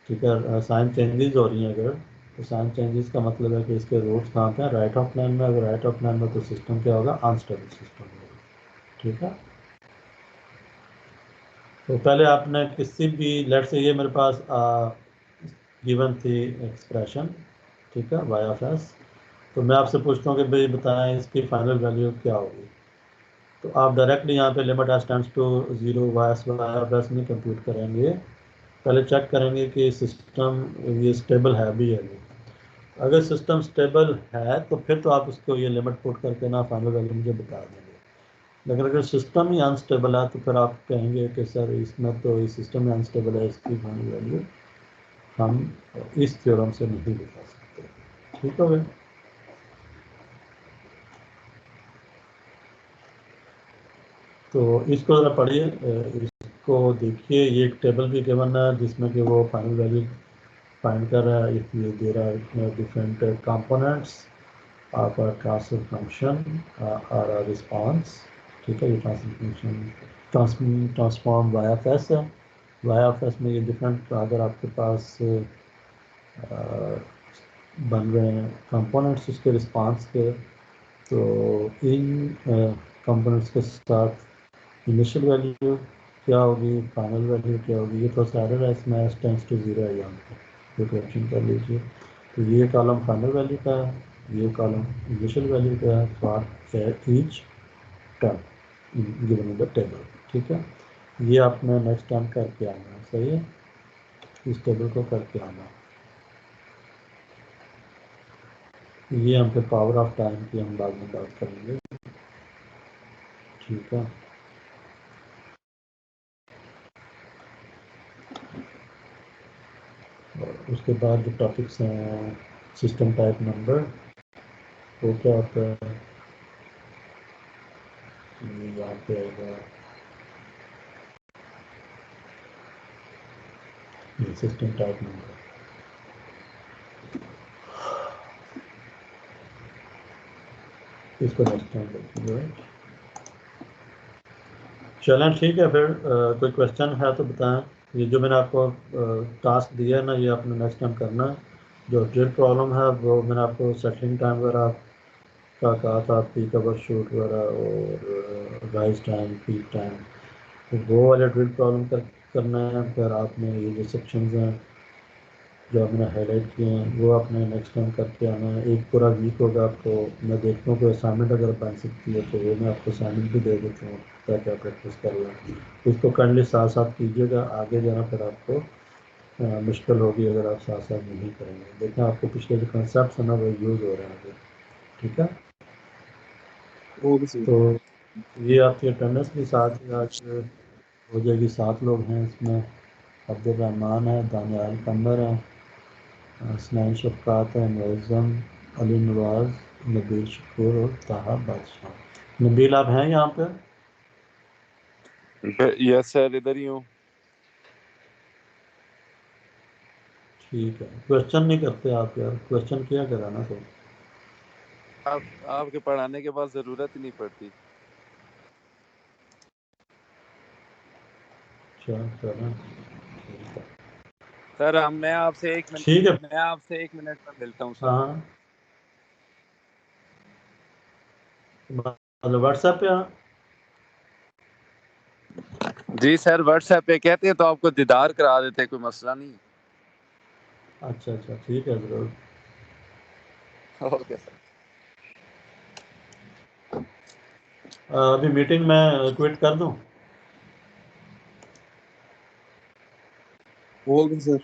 ठीक है, साइन चेंजेस हो रही हैं अगर, तो साइन चेंजेस का मतलब है कि इसके रूट्स कहाँ पे हैं, राइट ऑफ प्लेन में। अगर राइट ऑफ प्लेन में तो सिस्टम क्या होगा, अनस्टेबल सिस्टम होगा। ठीक है, तो पहले आपने किसी भी लेट से ये मेरे पास गिवन थी एक्सप्रेशन, ठीक है, वाई ऑफ एस। तो मैं आपसे पूछता हूँ कि भाई बताएं इसकी फाइनल वैल्यू क्या होगी। तो आप डायरेक्टली यहाँ पे limit S tends to 0 Y of S नहीं कंप्यूट करेंगे, पहले चेक करेंगे कि सिस्टम ये स्टेबल है भी है नहीं। अगर सिस्टम स्टेबल है तो फिर तो आप उसको ये लिमिट पुट करके ना फाइनल वैल्यू मुझे बता देंगे। लेकिन अगर सिस्टम ही अनस्टेबल है तो फिर आप कहेंगे कि सर इसमें तो इस सिस्टम में अनस्टेबल है, इसकी फाइनल वैल्यू हम इस थ्योरम से नहीं बता सकते। ठीक हो गया। तो इसको ज़रा पढ़िए, इसको देखिए। ये एक टेबल भी गिवन है जिसमें कि वो फाइनल वैल्यू फाइंड कर रहा है। If you there are different components of a transfer function और अ रिस्पांस। ठीक है, ये transfer function transform Y of S है। वाई ऑफ एस में ये डिफरेंट अगर आपके पास बन रहे हैं कंपोनेंट्स उसके रिस्पांस के, तो इन कंपोनेंट्स के साथ इनिशियल वैल्यू क्या होगी, फाइनल वैल्यू क्या होगी। ये थोड़ा सा एरर है इसमें, s टेंड्स टू 0 है यहाँ पे, तो करेक्शन कर लीजिए। तो ये कॉलम फाइनल वैल्यू का है ये कॉलम इनिशियल वैल्यू क्या है, for each term given in the table, ठीक है। ये आपने नेक्स्ट टाइम करके आना है, सही है, इस टेबल को करके आना। ये हम पे पावर ऑफ टाइम की हम बाद में बात करेंगे, ठीक है। और उसके बाद जो टॉपिक्स हैं, सिस्टम टाइप नंबर, वो क्या होता है, यहाँ पे आएगा सिस्टम टाइप नंबर। इसको नेक्स्ट टाइम देखेंगे, राइट। चलें ठीक है, फिर कोई क्वेश्चन है तो बताएं। ये जो मैंने आपको टास्क दिया है ना, ये आपने नेक्स्ट टाइम करना है। जो ड्रिल प्रॉब्लम है वो मैंने आपको सेटलिंग टाइम वगैरह का कहा था, पीक ओवर शूट वगैरह और राइज टाइम, पीक टाइम, तो वो वाले ड्रिल प्रॉब्लम करना है। फिर आपने ये जो सेक्शंस हैं जो आपने हाईलाइट किए हैं वो आपने नेक्स्ट टाइम करके आना है। एक पूरा वीक होगा आपको, मैं देखता हूँ कोई असाइनमेंट अगर बन सकती है तो वो मैं आपको असाइनमेंट भी दे देता हूँ ताकि आप प्रैक्टिस कर लें। इसको करंटली साथ साथ कीजिएगा, आगे जाना फिर आपको मुश्किल होगी अगर आप साथ साथ नहीं करेंगे। देखना आपको पिछले जो कंसेप्ट है ना वो यूज़ हो रहे हैं आगे, ठीक है। Okay sir. तो ये आपकी अटेंडेंस भी साथ ही आज हो जाएगी। 7 लोग हैं इसमें, अब्दुलरहमान है, दानियाल कमर है, हसनैन शफ़क़ात है, मुअज़्ज़म, अली नवाज़, नबील शकूर और ताहा बादशाह। नबील आप हैं यहाँ पे? यस सर, इधर ही हूँ। ठीक है, क्वेश्चन नहीं करते आप यार, क्वेश्चन किया कराना तो। आपके पढ़ाने के बाद जरूरत ही नहीं पड़ती। चलें, सर मैं आपसे एक ठीक है। मिनट, मैं आपसे 1 मिनट में मिलता हूँ सर। हाँ, मतलब व्हाट्सएप पे? हाँ, जी सर, व्हाट्सएप पे कहते हैं तो आपको दीदार करा देते, कोई मसला नहीं। अच्छा अच्छा, ठीक है ज़रूर। Okay sir. अभी मीटिंग में क्विट कर दूं? Okay sir.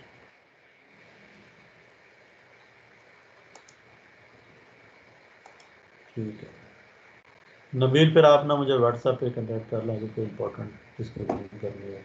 ठीक है नबील, फिर आप ना मुझे व्हाट्सएप पे कंटेक्ट कर लेंगे, कोई इंपॉर्टेंट डिस्कशन करनी है।